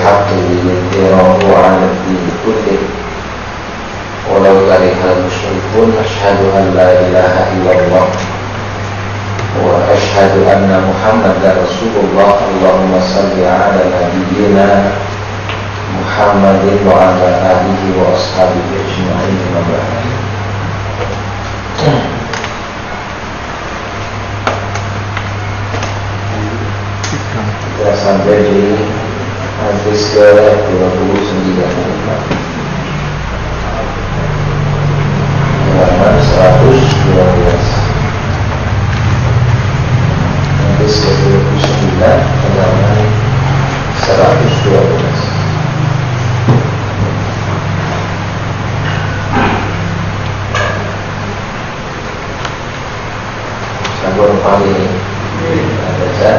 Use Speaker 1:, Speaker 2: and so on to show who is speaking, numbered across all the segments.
Speaker 1: الحق ليظهره على الدين كله ولو كره المشركون. أشهد أن لا إله إلا الله وأشهد أن محمدا رسول الله. اللهم صل على نبينا محمد وعلى آله وأصحابه أجمعين. Kita sampai di hadis ke-29, halaman 112. Hadis ke-29 halaman 112. Sabun paling ada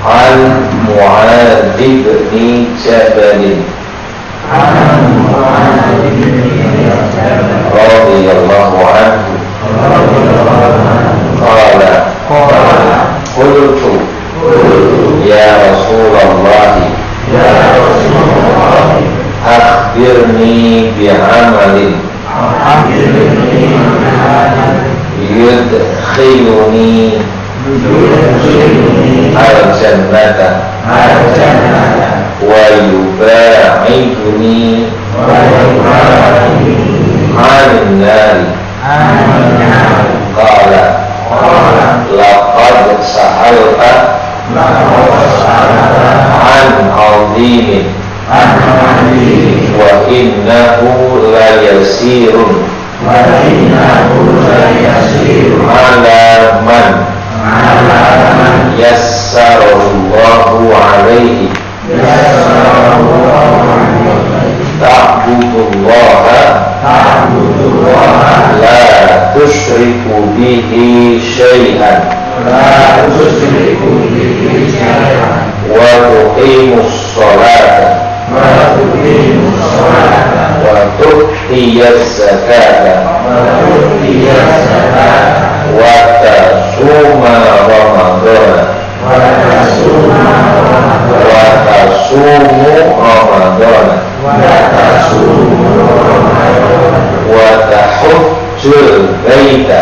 Speaker 1: An Mu'adz bin Jabal radhiyallahu anhu qala qultu ya Rasulullah akhbirni bi'amalin yudkhiluni al-jannata wa yubaiduni an nari. Qala laqad sa'alta an azimin wa innahu la yasirun ala man yassarallahu alaihi ta'budullaha la tusyriku bihi syai'an wa tuqimus salata wa tu'tiyaz zakata wa tasuma ramadana wa tasumu ramadana wa tahujjul baita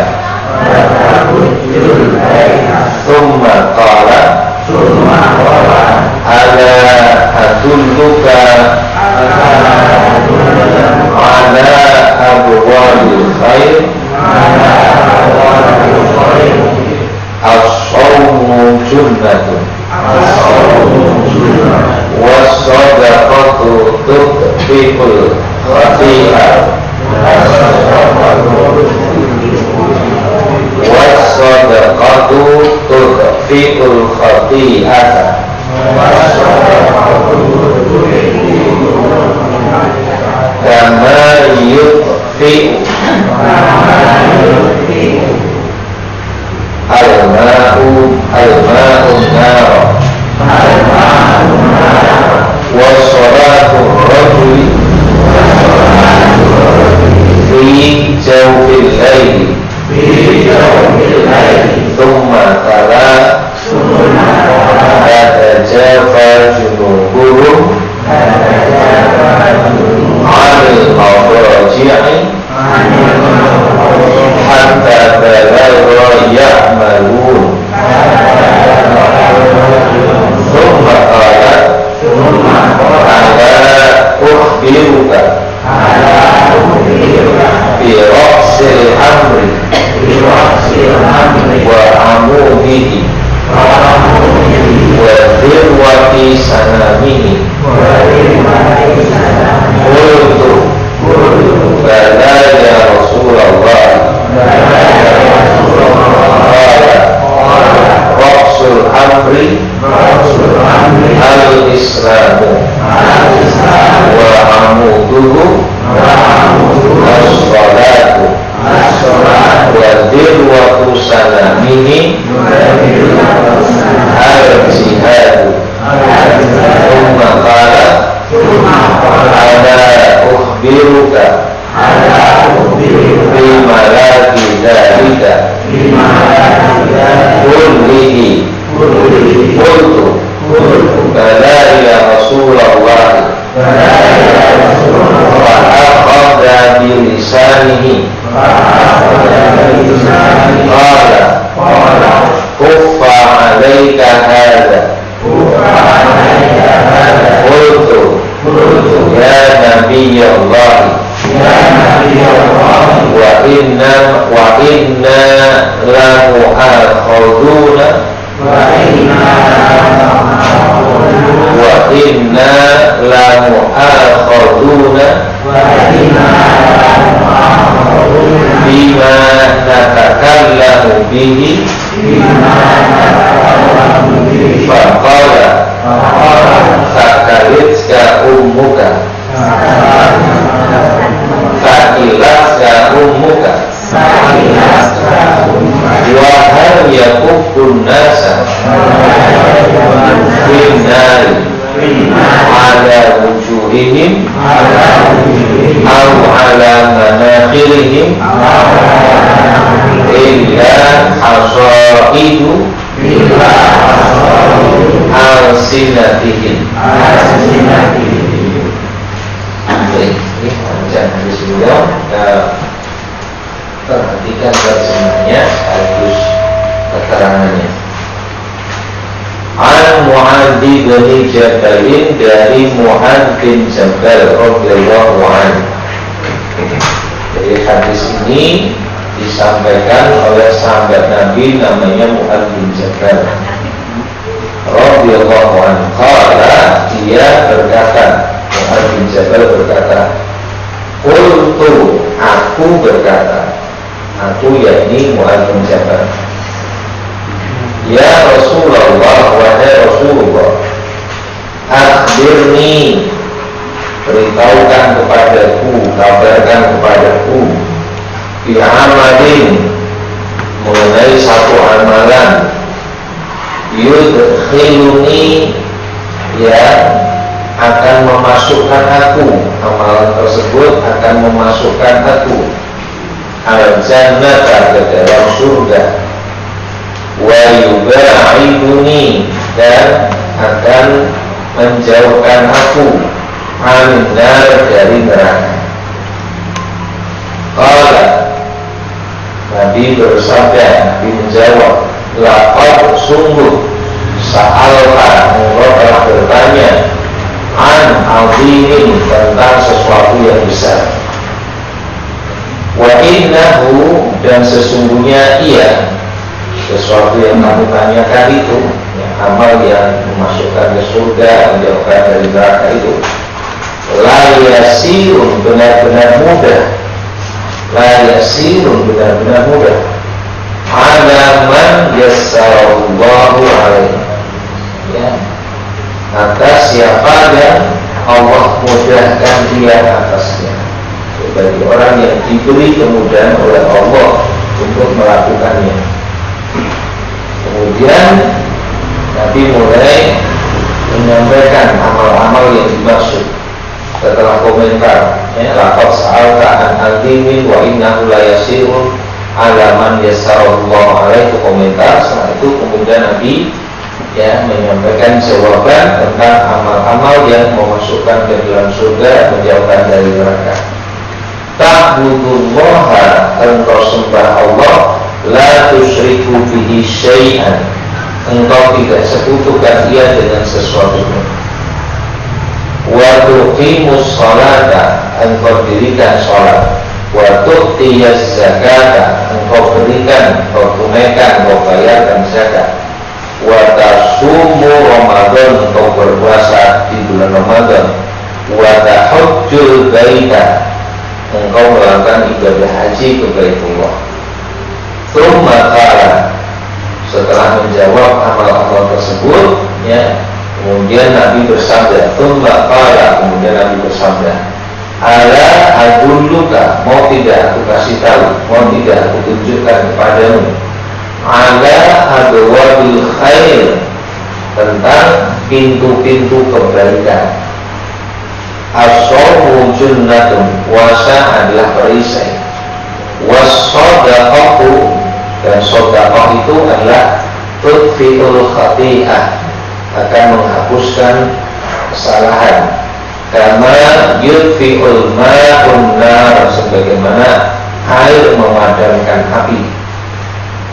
Speaker 1: thumma qala ala adulluka ala abwabil khair as-sawmu junnatun was-sadaqatu tudfi'ul khati'ah was-sadaqatu tudfi'ul khati'ah kama yudfi'u al-ma'u nar wa salatu rajuli fi jawfil layli thumma tala tatajafa junubuhum 'anil madaji'i Fakalitka ummuka, fakilatka ummuka, wahal yakubun nasa finnari ala wujuhihim aw ala manakhirihim illa hasaidu al-sinatihim. Ini panjang di sini ya. Perhatikan terjemahnya sekaligus keterangannya. An Mu'adz bin Jabal, dari Mu'adz bin Jabal radhiyallahu anhu. Jadi hadis ini disampaikan oleh sahabat Nabi namanya Mu'adz bin Jabal radhiyallahu anhu. Qala, dia berkata, Mu'adz bin Jabal berkata, qultu, aku berkata, aku yakni Mu'adz bin Jabal, ya Rasulullah, wahai Rasulullah, akhbirni, beritahukan kepadaku, kabarkan kepadaku, bi amalin, mengenai satu amalan, yudkhiluni, yang akan memasukkan aku, amalan tersebut akan memasukkan aku al-jannah, ke dalam surga, wa yubaiduni, dan akan menjauhkan aku an-nar, dari neraka. Qala, Nabi bersabda, Nabi menjawab, laqad, sungguh, sa'alta, engkau telah bertanya, an azimin, tentang sesuatu yang besar. Wa innahu, dan sesungguhnya ia, sesuatu yang kamu tanyakan itu, ya, amal yang memasukkan ke surga, menjauhkan dari neraka itu, la yasirun, benar-benar mudah, la yasirun, benar-benar mudah, ala man yassarallahu alaihi, ya, atas siapa yang Allah mudahkan dia atasnya, bagi orang yang diberi kemudahan oleh Allah untuk melakukannya. Kemudian Nabi mulai menyampaikan amal-amal yang dimaksud setelah komentar, ya, laqad sa'alta an azimin wa innahu la yasirun ala man yassarallahu alaihi, komentar. Setelah itu kemudian Nabi, ya, menyampaikan jawaban tentang amal-amal yang memasukkan ke dalam surga, menjauhkan dari neraka. Ta'budullaha, engkau sembah Allah, la tusyriku bihi syai'an, engkau tidak sekutukan ia dengan sesuatu. Wa tuqimus sholata, engkau dirikan sholat. Wa tu'tiyaz zakata, engkau berikan, engkau tunaikan, engkau bayarkan zakat. Wa tasumu Ramadan, engkau berpuasa di bulan Ramadan. Wa tahujjul baita, engkau melakukan ibadah haji ke Baitullah. Tsumma qala, setelah menjawab amal-amal tersebut, ya, kemudian Nabi bersabda, tsumma qala, kemudian Nabi bersabda, ala adulluka, mau tidak aku kasih tahu, mau tidak aku tunjukkan kepadamu, ala abwabil khair, tentang pintu-pintu kebaikan. As-shawmu junnatun, puasa adalah perisai. Was-shadaqatu, dan shadaqah itu adalah tudfi'ul khati'ah, akan menghapuskan kesalahan. Kama yudfi'ul ma'un nar, sebagaimana air memadamkan api.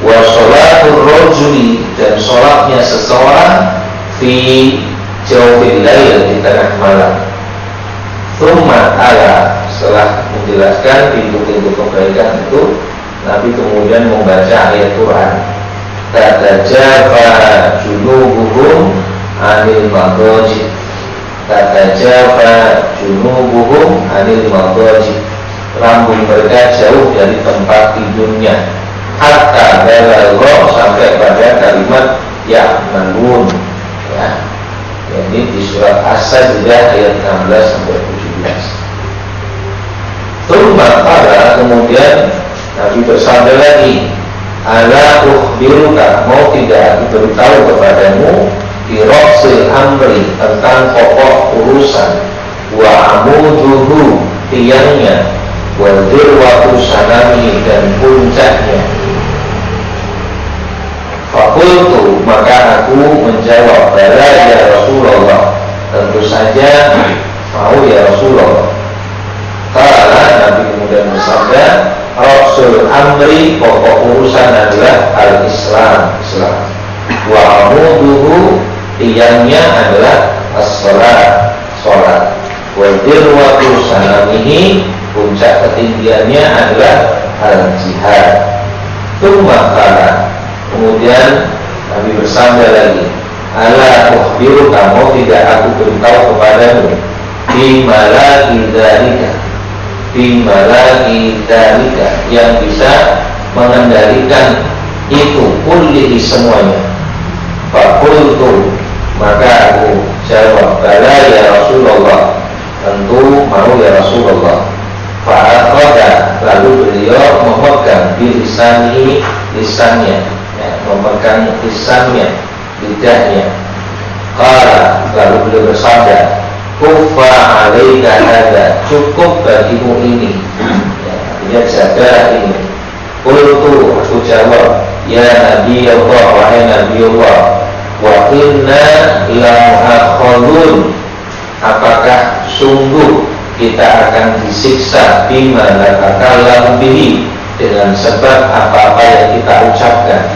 Speaker 1: Wa sholatul rajuli, dan sholatnya seseorang fi jawfil lail, di tengah malam. Tsumma ala, setelah menjelaskan pintu-pintu kebaikan itu, Nabi kemudian membaca ayat Quran. Tatajafa junubuhum anil madaji, tatajafa junubuhum anil madaji, lambung mereka jauh dari tempat tidurnya. Hatta balagha, sampai pada kalimat ya'malun, ya, Jadi di surat As-Sajdah ayat 16 sampai 17. Kemudian Nabi bersabda lagi, ala ukhbiruka, mau tidak aku beritahu kepadamu, bi ra'sil amri, tentang pokok urusan, wa amuduhu, tiangnya, wa dirwatu sanami, dan puncaknya. Fakultu, maka aku menjawab, bala ya Rasulullah, tentu saja mau ya Rasulullah. Kala Nabi kemudian bersabda, Rasul amri, pokok urusan adalah al-Islam, Islam. Wa amuduhu, tiangnya adalah as-salat, salat. Wa dirwatu sanamihi, puncak ketinggiannya adalah al-jihad. Tsumma kala, kemudian Nabi bersabda lagi, ala ukhbiruka, mau tidak aku beritahu kepadamu, bimalaki dzalika, yang bisa mengendalikan itu kulli, semuanya. Fakultu, maka aku jawab, bala ya Rasulullah, tentu mau ya Rasulullah. Fa'aqada, lalu beliau memegang bilisani, lisannya, ya, memegang lisannya, lidahnya. Qala, lalu beliau bersabda, kuffa alaika hadza, cukup bagimu ini, ya, artinya jagalah ini. Qultu, aku jawab, ya Nabi Allah, wahai Nabi Allah, wa inna la mu'akhadun, apakah sungguh kita akan disiksa bima natakallamu bihi, dengan sebab apa-apa yang kita ucapkan.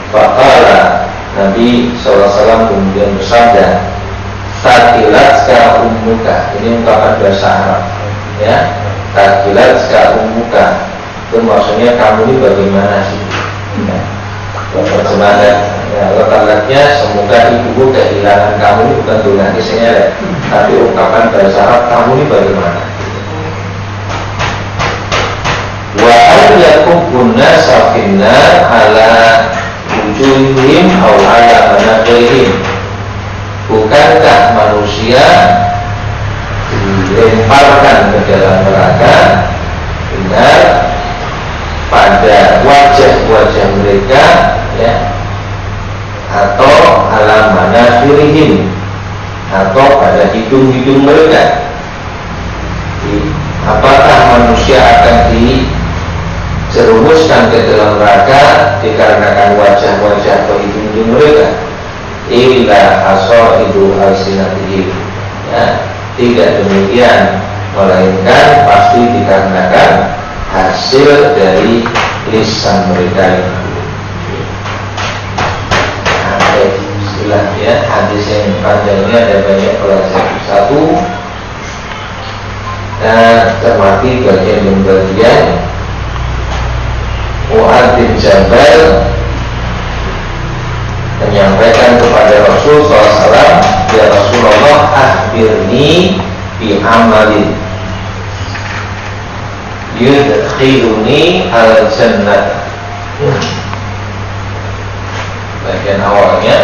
Speaker 1: Faqala, Nabi SAW kemudian bersabda, takilatska ummuka, ini ungkapan bahasa Arab, ya, takilatska ummuka, itu maksudnya kamu ini bagaimana sih, ya, terjemahan, ya, letaknya semoga ibumu kehilangan kamu ini bukan doa kisahnya, ya, tapi ungkapan bahasa Arab, kamu ini bagaimana. Wa al-yakubun nasa finnar ala wujuhihim aw ala manakihim, bukankah manusia dilemparkan ke dalam neraka benar pada wajah-wajah mereka, ya, atau ala manakihim, atau pada hidung-hidung mereka. Apakah manusia akan dijerumuskan ke dalam neraka dikarenakan wajah-wajah atau hidung-hidung mereka? Illa hasaidu alsinatihim, ya, tidak demikian, melainkan pasti dikarenakan hasil dari lisan mereka itu. Istilah, ya, hadis yang panjang ini ada banyak pelajaran. Satu, cermati bagian Mu'adz bin Jabal menyampaikan kepada Rasul SAW, ya Rasulullah, akhbirni bi amalin yudkhiluni al jannah. Bagian awalnya,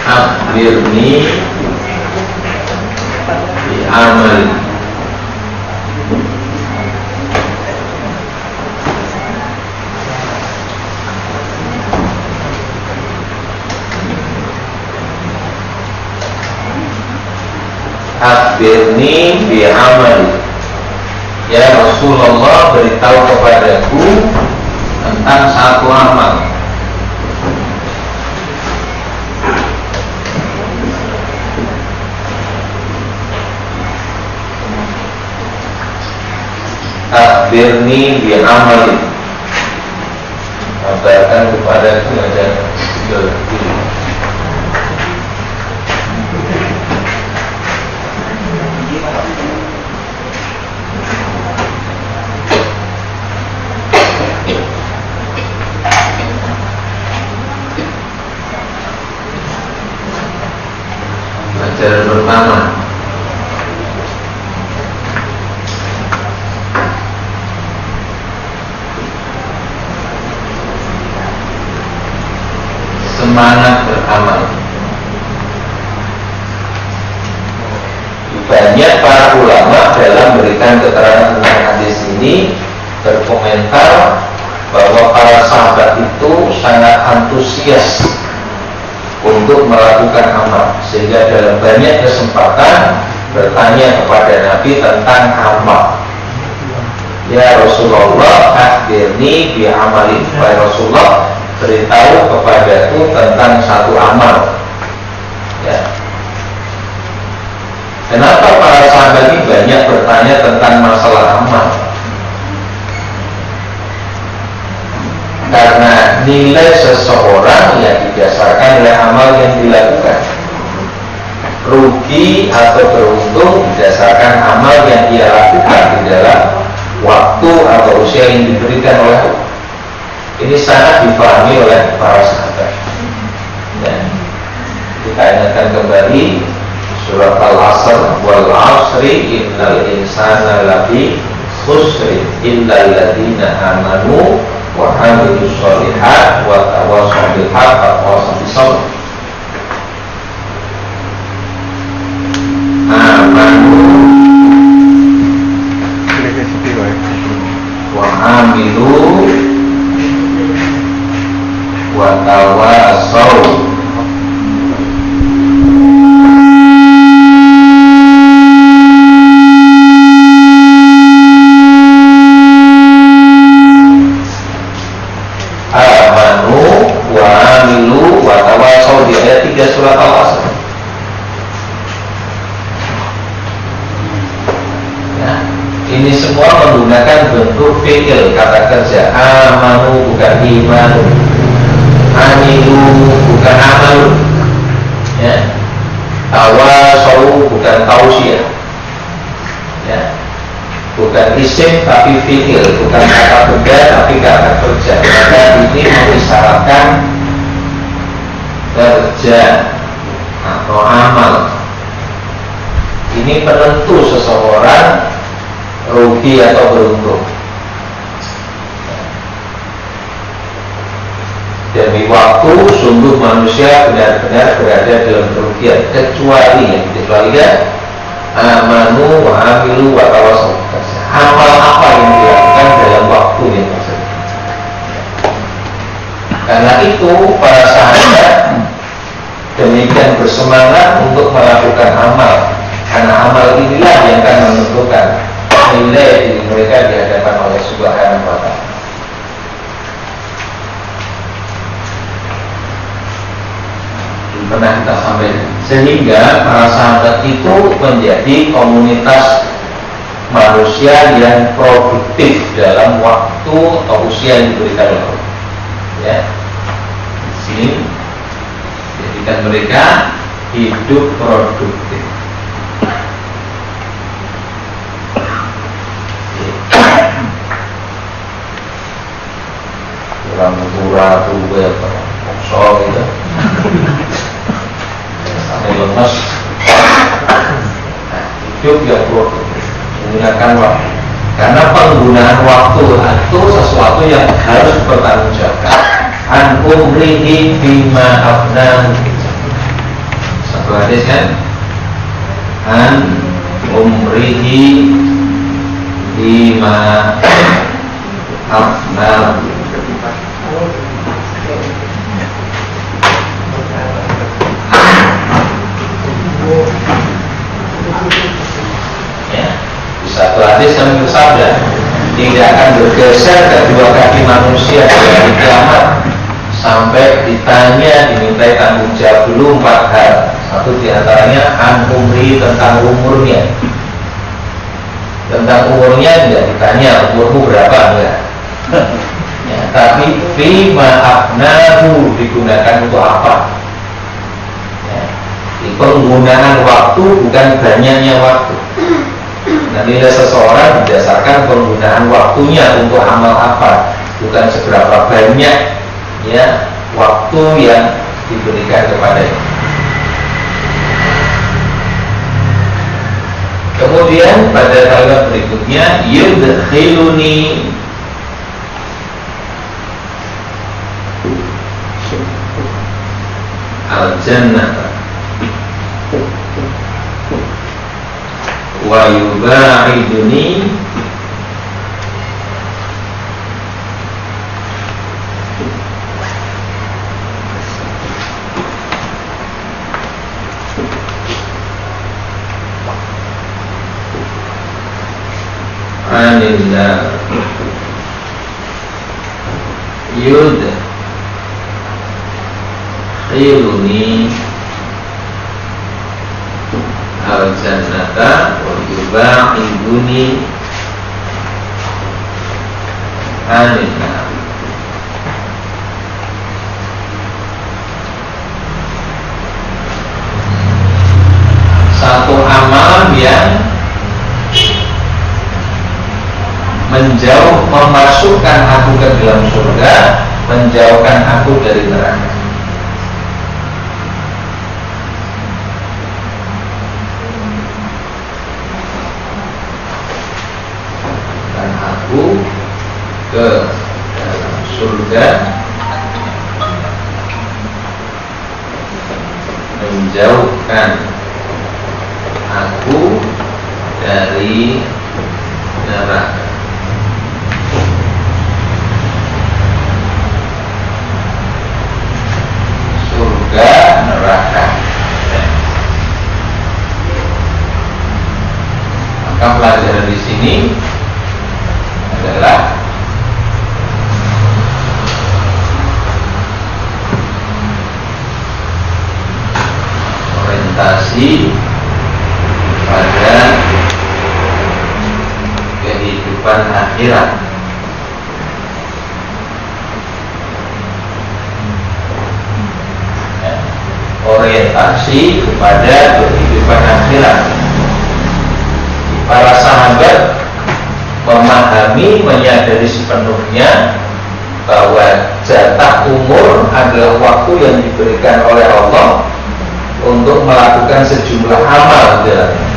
Speaker 1: akhbirni bi amal, akhbirni bi amal, ya Rasulullah, beritahu kepadaku tentang satu amal. Akhbirni bi amalin, kabarkan kepadaku ada ini. Pelajaran amal. Semangat beramal. Banyak para ulama dalam memberikan keterangan tentang hadis ini berkomentar bahwa para sahabat itu sangat antusias untuk melakukan amal, sehingga dalam banyak kesempatan bertanya kepada Nabi tentang amal. Ya Rasulullah, akhirni bi amalin. Wahai Rasulullah, beritahu kepadaku tentang satu amal. Ya. Kenapa para sahabat ini banyak bertanya tentang masalah amal? Karena nilai seseorang yang didasarkan oleh amal yang dilakukan. Rugi atau beruntung berdasarkan amal yang dia lakukan di dalam waktu atau usia yang diberikan oleh Allah. Ini sangat dipahami oleh para sahabat. Dan kita ingatkan kembali surat Al-Asr, wal 'asri innal insana lafi khusri illal ladzina amanu wa 'amilus sholihat wa tawassaw bil haqq wa tawassaw bis sabr. Amanu wa 'amilu wa tawassaw. Surat Al-Asr. Nah, ini semua menggunakan bentuk fi'il, kata kerja. Amanu bukan imanu, amilu bukan amalu, ya. Tawasau bukan tausiah, ya. Bukan isim tapi fi'il, bukan kata benda tapi kata kerja. Maka ini mengisyaratkan kerja atau amal. Ini penentu seseorang rugi atau beruntung. Demi waktu sungguh manusia benar-benar berada dalam kerugian, kecuali amanu wa amilu wa tawassaw. Amal apa yang dilakukan dalam waktu yang tersebut. Karena itu para sahabat demikian bersemangat untuk melakukan amal, karena amal inilah yang akan menentukan nilai diri mereka di hadapan Allah Subhanahu wa Ta'ala. Pernah kita sampaikan, sehingga para sahabat itu menjadi komunitas manusia yang produktif dalam waktu atau usia yang diberikan oleh Allah. Ya, di sini jadikan mereka hidup produktif. Kurang-kurang tuh ya, kosong gitu, sampai lemes. Nah, hidup yang produktif, menggunakan waktu. Karena penggunaan waktu itu sesuatu yang harus bertanggungjawabkan. An umrihi bima afnahu. Satu hadis kan? An umrihi bima afnahu. Ya, di satu hadis kami bersabda, tidak akan bergeser kedua kaki manusia di hari kiamat sampai ditanya, dimintai tanggung jawab dulu 4 hal. Satu diantaranya an umri, tentang umurnya. Tentang umurnya tidak ditanya umurmu berapa, enggak. Ya, tapi fima afnahu, digunakan untuk apa? Ya, di penggunaan waktu bukan banyaknya waktu. Nah, nilai seseorang berdasarkan penggunaan waktunya untuk amal apa, bukan seberapa banyak ya waktu yang diberikan kepadanya. Kemudian pada kalimat berikutnya, yudkhiluni, al-jannah wa yubaiduni anillah. Yudkhiluni al-jannata wa yubaiduni anillah. Satu amal yang memasukkan aku ke dalam surga, menjauhkan aku dari neraka. Dan aku ke dalam surga, menjauhkan aku dari neraka. Neraka. Maka pelajaran di sini adalah orientasi pada kehidupan akhirat. Orientasi kepada kehidupan akhirat. Para sahabat memahami, menyadari sepenuhnya bahwa jatah umur adalah waktu yang diberikan oleh Allah untuk melakukan sejumlah amal dalamnya.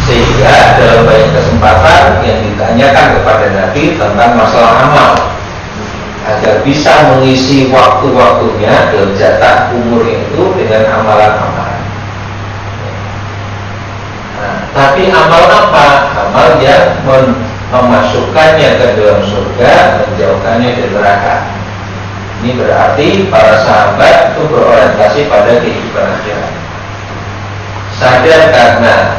Speaker 1: Sehingga dalam banyak kesempatan yang ditanyakan kepada Nabi tentang masalah amal, agar bisa mengisi waktu-waktunya dalam jatah umur itu dengan amalan-amalan. Nah, tapi amal apa? Amal yang memasukkannya ke dalam surga, menjauhkannya dari neraka. Ini berarti para sahabat itu berorientasi pada kehidupan akhirat. Sadar karena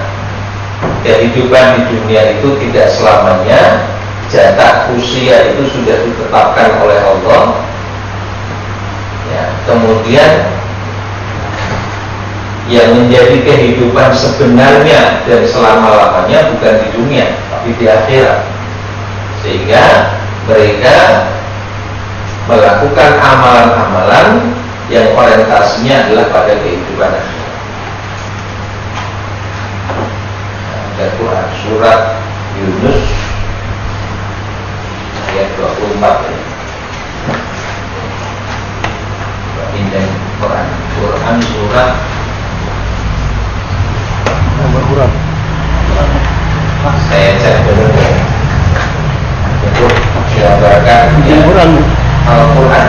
Speaker 1: kehidupan di dunia itu tidak selamanya, jatah usia itu sudah ditetapkan oleh Allah. Ya, kemudian yang menjadi kehidupan sebenarnya dan selama-lamanya bukan di dunia, tapi di akhirat. Sehingga mereka melakukan amalan-amalan yang orientasinya adalah pada kehidupan akhirat. Ada Quran surat Yunus ayat 24 ya. Ini Quran surat Al-Quran. Saya cek dulu ya. Itu digambarkan Al-Quran. Al-Quran.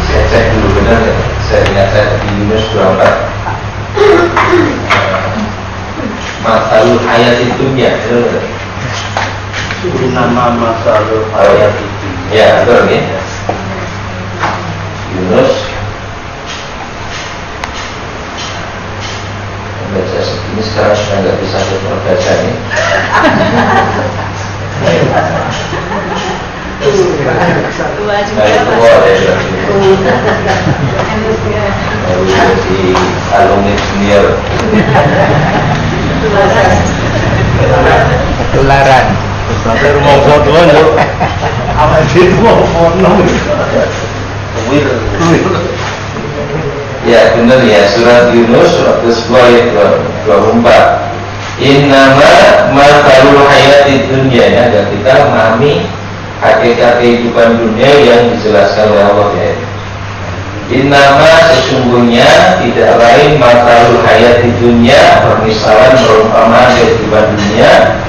Speaker 1: Saya cek dulu benar ya. Saya ingat saya di Yunus 24. Masalul hayat itu ya, nama masalul hayat itu. Ya, betul ya. Yunus membaca segini sekarang sudah nggak bisa membaca nih. Di alumni junior. Ketularan. Sampai rumah foto yuk. Apa sih rumah foto? Ya benar ya, surat Yunus surat ke-10 ayat 24. Innama mathalul hayatid dunya, ya, agar kita memahami hakikat kehidupan dunia yang dijelaskan oleh Allah ya. Innama sesungguhnya tidak lain matalul hayat di dunia, permisalan perumpamaan kehidupan dunia,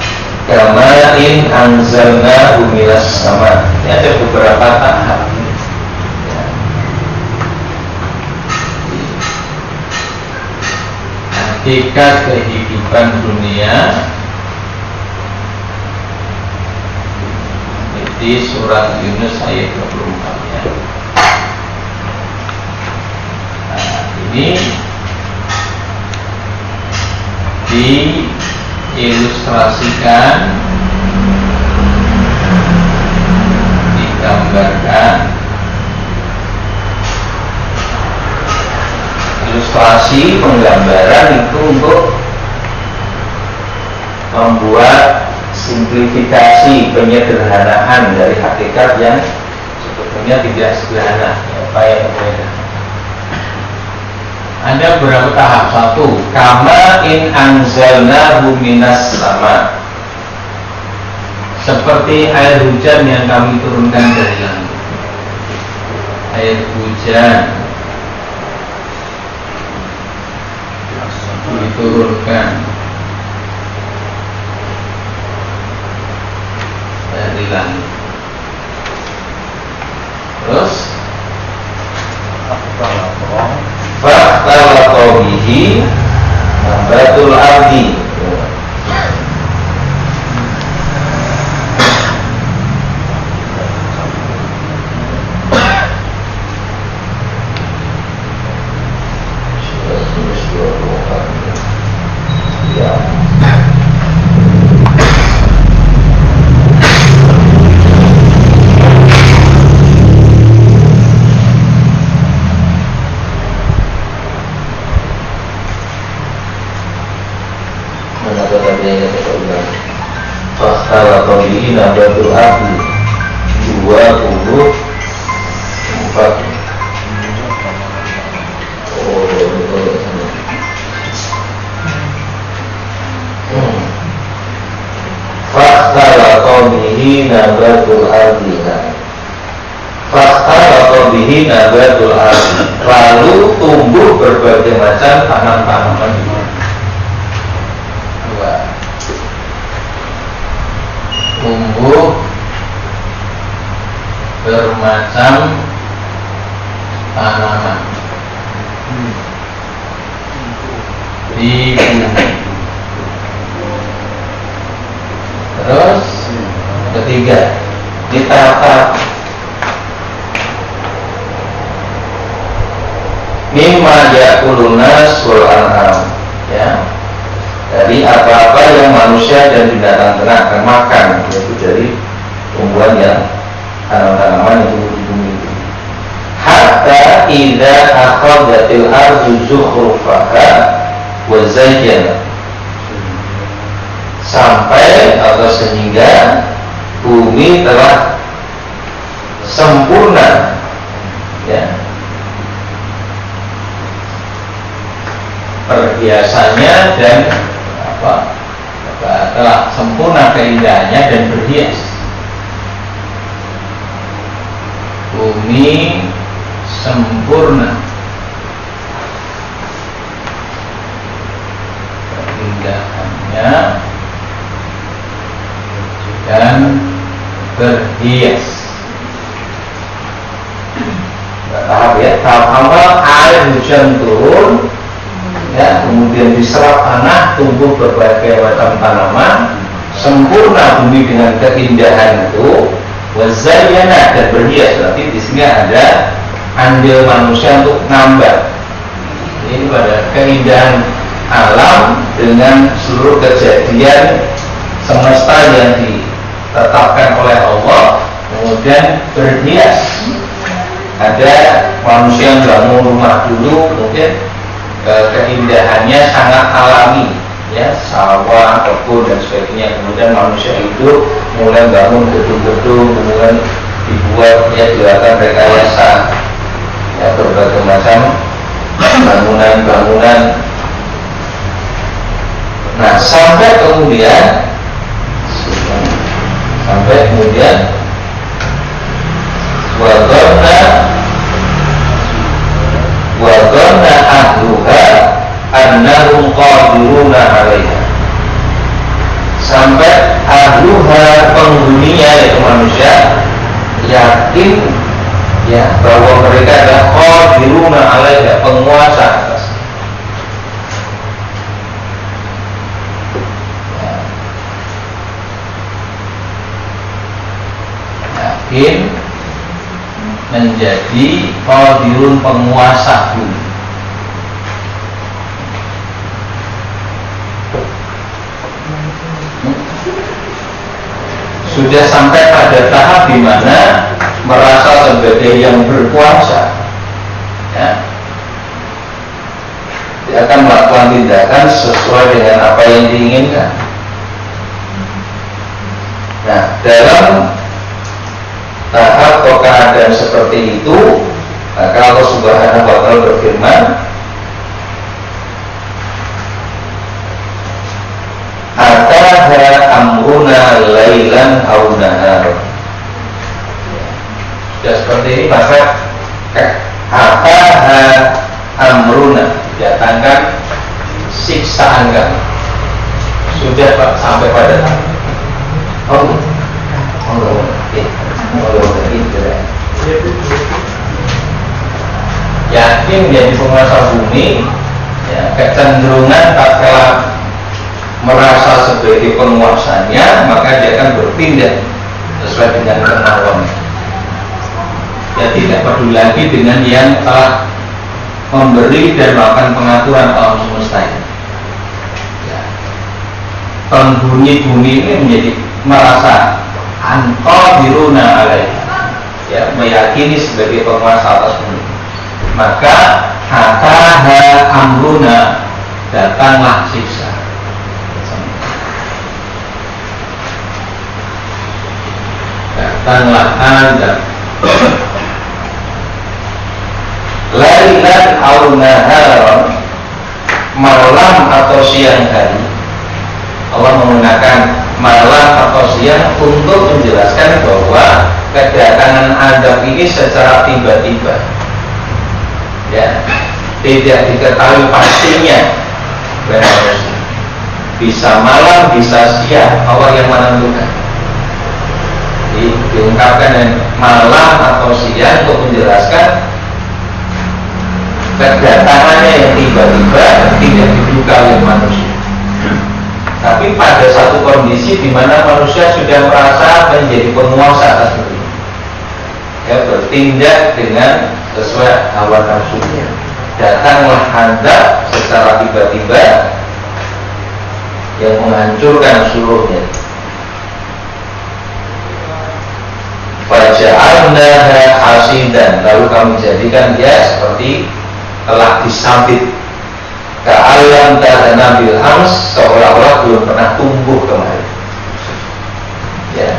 Speaker 1: kama in anzalna minas sama. Ini ada beberapa tahap. Hakikat kehidupan dunia di surat Yunus ayat 24 ya. Ini diilustrasikan, digambarkan. Ilustrasi penggambaran itu untuk membuat simplifikasi, penyederhanaan dari hakikat yang sebetulnya tidak sederhana, apa yang berbeda. Ada beberapa tahap. Satu, kama in anzalnahu minas sama, seperti air hujan yang kami turunkan dari langit. Air hujan diturunkan dari langit. Terus fahtalaqa bihi nabatul ardi. Nabatul ardi 24. Fakhtalaqa bihi nabatul ardi. Fakhtalaqa bihi nabatul ardi, lalu tumbuh berbagai macam tanaman-tanaman. Tumbuh bermacam tanaman di bumi. Terus ketiga, ditata mimma ya'kulunas wal an'am, ya, dari apa-apa yang manusia dan binatang ternak akan makan, yaitu dari tumbuhan yang tanaman-tanaman yang tumbuh di bumi itu. Hatta idza akhadhatil ardu zukhrufaha wa zayyana, sampai atau sehingga bumi telah sempurna, ya, perhiasannya dan telah sempurna keindahannya dan berhias. Bumi sempurna keindahannya dan berhias. Tahap ya, tahap awal air hujan turun, ya, kemudian diserap tanah, tumbuh berbagai macam tanaman, sempurna bumi dengan keindahan itu, wazayyana dan berhias. Berarti di sini ada andil manusia untuk nambah. Ini pada keindahan alam dengan seluruh kejadian semesta yang ditetapkan oleh Allah, kemudian berhias. Ada manusia yang bangun rumah dulu, mungkin keindahannya sangat alami, ya, sawah, kebun dan sebagainya. Kemudian manusia hidup, mulai bangun gedung-gedung, kemudian dibuat, ya, gerakan rekayasa, ya, berbagai macam bangunan-bangunan. Nah, sampai kemudian wadarna
Speaker 2: qadirun, penguasa bumi. Sudah sampai pada tahap di mana merasa sebagai yang berkuasa, ya, dia akan melakukan tindakan sesuai dengan apa yang diinginkan. Nah, dalam tahap atau keadaan seperti itu, maka Allah Subhanahu wa Ta'ala berfirman, ataha amruna lailan aw nahar. Sudah seperti ini, maka ataha amruna, datangkan siksaan kami. Sudah Pak, sampai pada yakin menjadi penguasa bumi, ya, kecenderungan tak kalah merasa sebagai penguasanya, maka dia akan bertindak sesuai dengan kemauannya. Dia tidak peduli lagi dengan yang telah memberi dan melakukan pengaturan alam semesta ini. Ya. Penghuni bumi ini menjadi merasa qadiruna alaiha, ya, meyakini sebagai penguasa atas bumi. Maka ataha amruna, datanglah siksa. Datanglah azab. Lailan aw naharan, malam atau siang hari. Allah menggunakan malam atau siang untuk menjelaskan bahwa kedatangan azab ini secara tiba-tiba, ya, tidak diketahui pastinya. Bisa malam, bisa siang, Allah yang menentukan. Diungkapkan dengan malam atau siang untuk menjelaskan kedatangannya yang tiba-tiba tidak diduga oleh manusia. Tapi pada satu kondisi di mana manusia sudah merasa menjadi penguasa atas bumi, ya, bertindak dengan sesuai hawa nafsunya, datanglah azab secara tiba-tiba yang menghancurkan seluruhnya. Faja'alnaha hasidan, lalu kami jadikan dia seperti telah disabit, ka'alam ta'adana bil ams, seolah-olah belum pernah tumbuh kemarin. Ya,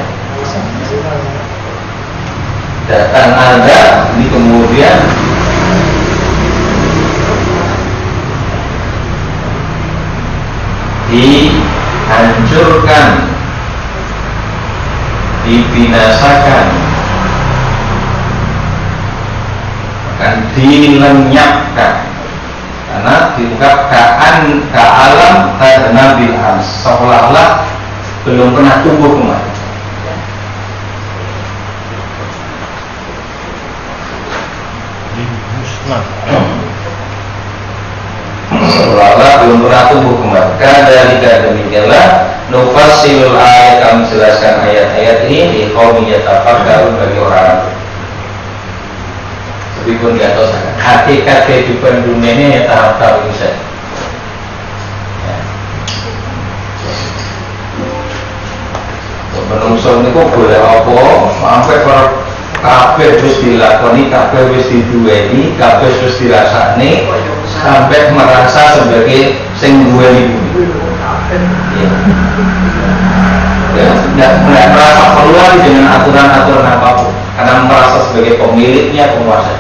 Speaker 2: datang azab ini kemudian dihancurkan, dibinasakan, akan dilenyapkan, karena diungkap ka'alam ta'adana bil ams, seolah-olah belum pernah tumbuh kemarin. Seolah-olah belum pernah tumbuh kembali. Kadzalika, demikianlah nufassilul ayat, kami jelaskan ayat-ayat ini di qaumi yatafakkarun, bagi orang sebipun dia tahu hakikat kehidupan dunia ini ya tahap-tahap ini saja. Menungso niku boleh apa sampai para kabeh wis dilakoni, kabeh wis diduweni, kabeh wis dirasakne, sampai merasa sebagai sing duweni bumi. Ya, tidak merasa perlu lagi dengan aturan-aturan apapun, karena merasa sebagai pemiliknya, penguasa.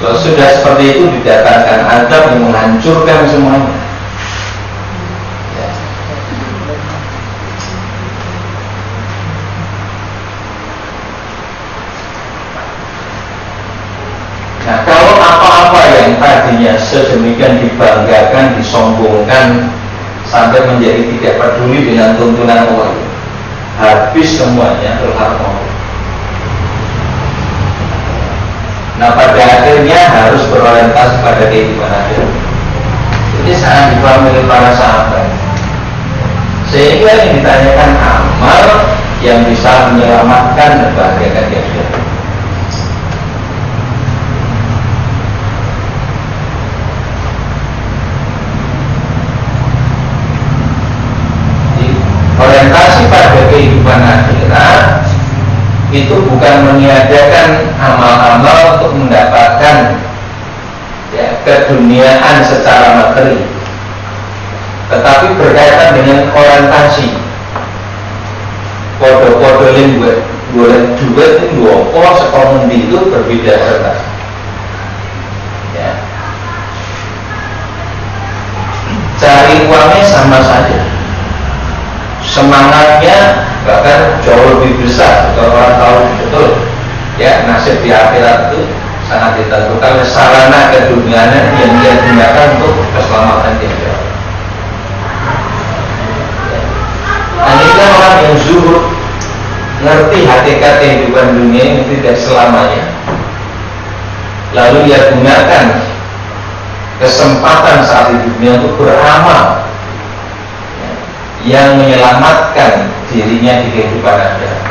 Speaker 2: Kalau sudah seperti itu, didatangkan azab yang menghancurkan semuanya. Nah, kalau apa-apa yang tadinya sedemikian dibanggakan, disombongkan, sampai menjadi tidak peduli dengan tuntunan Allah, habis semuanya terlalu. Nah, pada akhirnya harus berorientasi pada kehidupan akhir. Ini sangat dipahami oleh para sahabat. Sehingga yang ditanyakan amal yang bisa menyelamatkan dan bahagiakan dia. bukan meniadakan amal-amal untuk mendapatkan keduniaan secara materi, tetapi berkaitan dengan orientasi. Podo-podo yang boleh duit itu apa sekomendi itu berbeda serta. Ya. Cari uangnya sama saja, semangatnya bahkan jauh lebih besar. Kalau orang tahu betul ya nasib di akhirat itu sangat ditentukan oleh sarana keduniaan yang dia gunakan untuk keselamatan dia. Nah, ini kan orang yang zuhud, ngerti hakikat kehidupan dunia ini tidak selamanya, lalu dia gunakan kesempatan saat hidupnya untuk beramal yang menyelamatkan dirinya di kehidupan akhirat.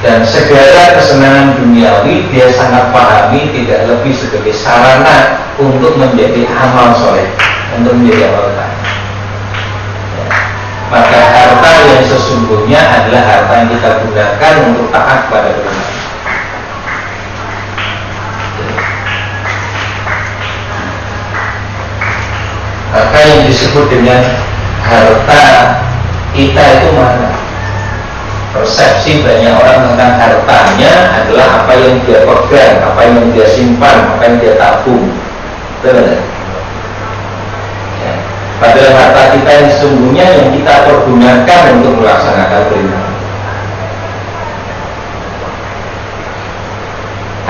Speaker 2: Dan segala kesenangan duniawi dia sangat pahami tidak lebih sebagai sarana untuk menjadi amal soleh, untuk menjadi amal taat. Maka harta yang sesungguhnya adalah harta yang kita gunakan untuk taat pada Tuhan. Maka yang disebut dengan harta kita itu mana? Persepsi banyak orang tentang hartanya adalah apa yang dia pegang, apa yang dia simpan, apa yang dia tabung. Benar? Ya. Padahal harta kita yang sesungguhnya yang kita pergunakan untuk melaksanakan perintah.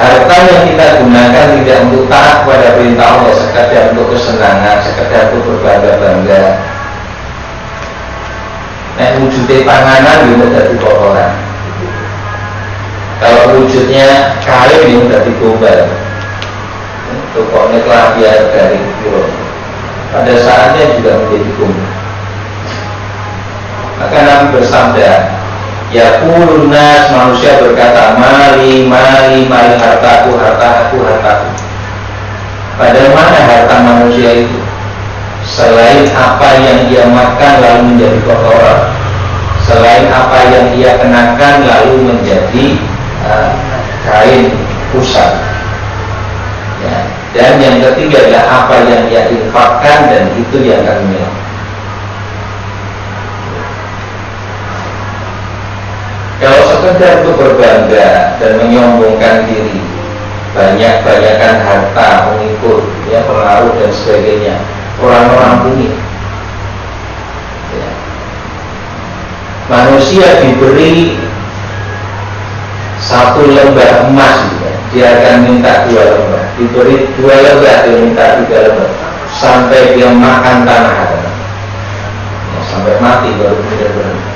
Speaker 2: Harta yang kita gunakan tidak untuk taat pada perintah Allah, sekadar untuk kesenangan, sekadar untuk berbangga-bangga. Nah, wujudnya panganan yang dari kotoran. Kalau wujudnya kain yang dari gombal, pokoknya telah biar dari kilo. Pada saatnya juga menjadi gombal. Maka Nabi bersabda, ya kulnas, manusia berkata, mali hartaku. Padahal mana harta manusia itu? Selain apa yang dia makan lalu menjadi kotoran, selain apa yang dia kenakan lalu menjadi kain pusat, ya. Dan yang ketiga adalah apa yang dia infakkan, dan itu yang akan hilang. Kalau sekedar untuk berbangga dan menyombongkan diri, banyak-banyakan harta, mengikut ya, pengaruh dan sebagainya, orang-orang ini ya. Manusia diberi 1 lembar emas ya. Dia akan minta 2 lembar, diberi 2 lembar, dia minta 3 lembar, sampai dia makan tanah ya, sampai mati baru kemudian berhenti.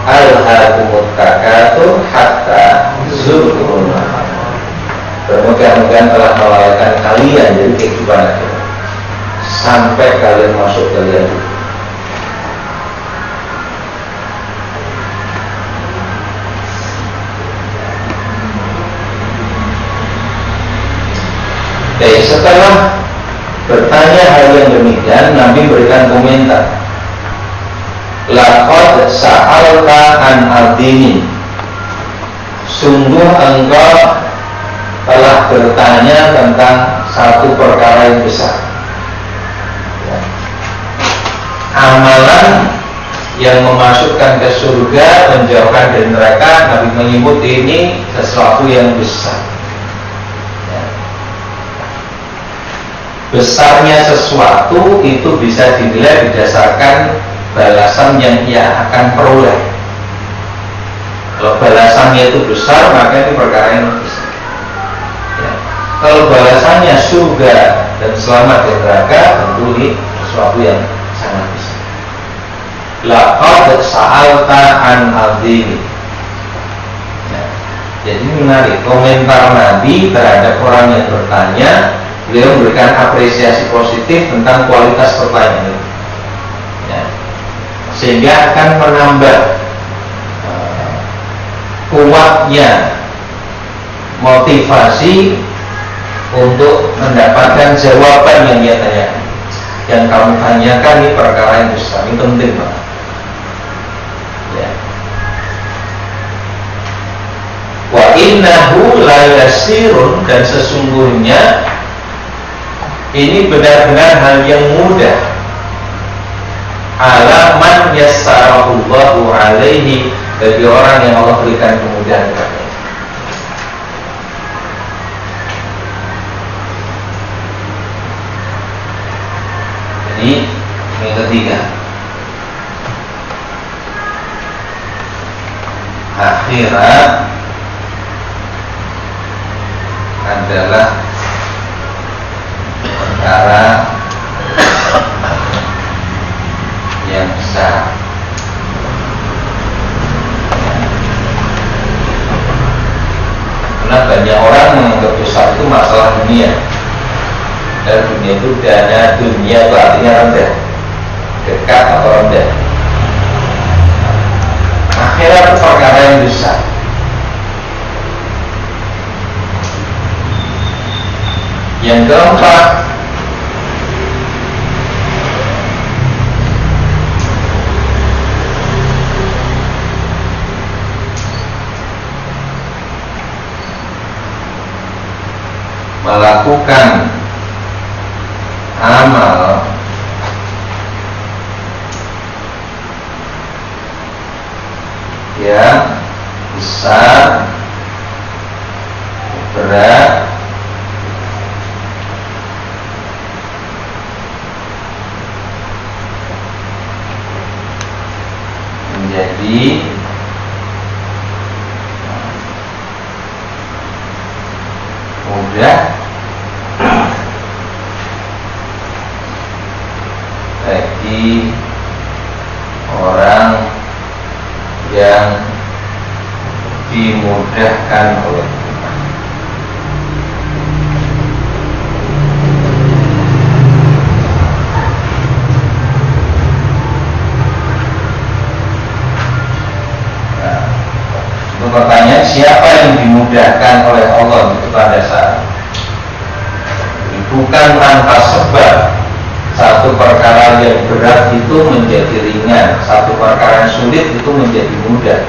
Speaker 2: Al-haakumut takatsur hatta zurtumul maqabir. Bermegah-megahan telah melalaikan kalian dari kehidupan akhirat sampai kalian masuk ke liang. Setelah bertanya hal yang demikian, Nabi berikan komentar. Laqad sa'alta an adini, sungguh engkau telah bertanya tentang satu perkara yang besar. Amalan yang memasukkan ke surga, menjauhkan dari neraka. Nabi menyebut ini sesuatu yang besar. Besarnya sesuatu itu bisa dinilai berdasarkan balasan yang ia akan peroleh. Kalau balasannya itu besar, maka itu perkara yang besar ya. Kalau balasannya surga dan selamat dari neraka, tentu ini sesuatu yang sangat besar. Laqad sa'alta an azimi ya. Jadi menarik komentar Nabi terhadap orang yang bertanya. Beliau memberikan apresiasi positif tentang kualitas pertanyaan itu ya. Sehingga akan menambah kuatnya motivasi untuk mendapatkan jawaban yang dia tanyakan. Yang kamu tanyakan ini perkara yang besar, ini penting banget ya. innahu la yasirun, dan sesungguhnya ini benar-benar hal yang mudah, ala man yassarahullahu alaihi, bagi orang yang Allah berikan kemudahan kepadanya. Jadi yang ketiga, akhirat adalah perkara yang besar. Karena banyak orang menganggap besar itu masalah dunia. Dan dunia itu dana dunia itu artinya rendah, dekat atau rendah. Akhirat itu perkara yang besar. Yang keempat, melakukan amal yang besar, berat, menjadi mudah bagi orang yang dimudahkan oleh Tuhan. Nah, pertanyaan, siapa yang dimudahkan oleh Allah itu pada saat bukan tanpa sebab satu perkara yang berat itu menjadi ringan, satu perkara yang sulit itu menjadi mudah.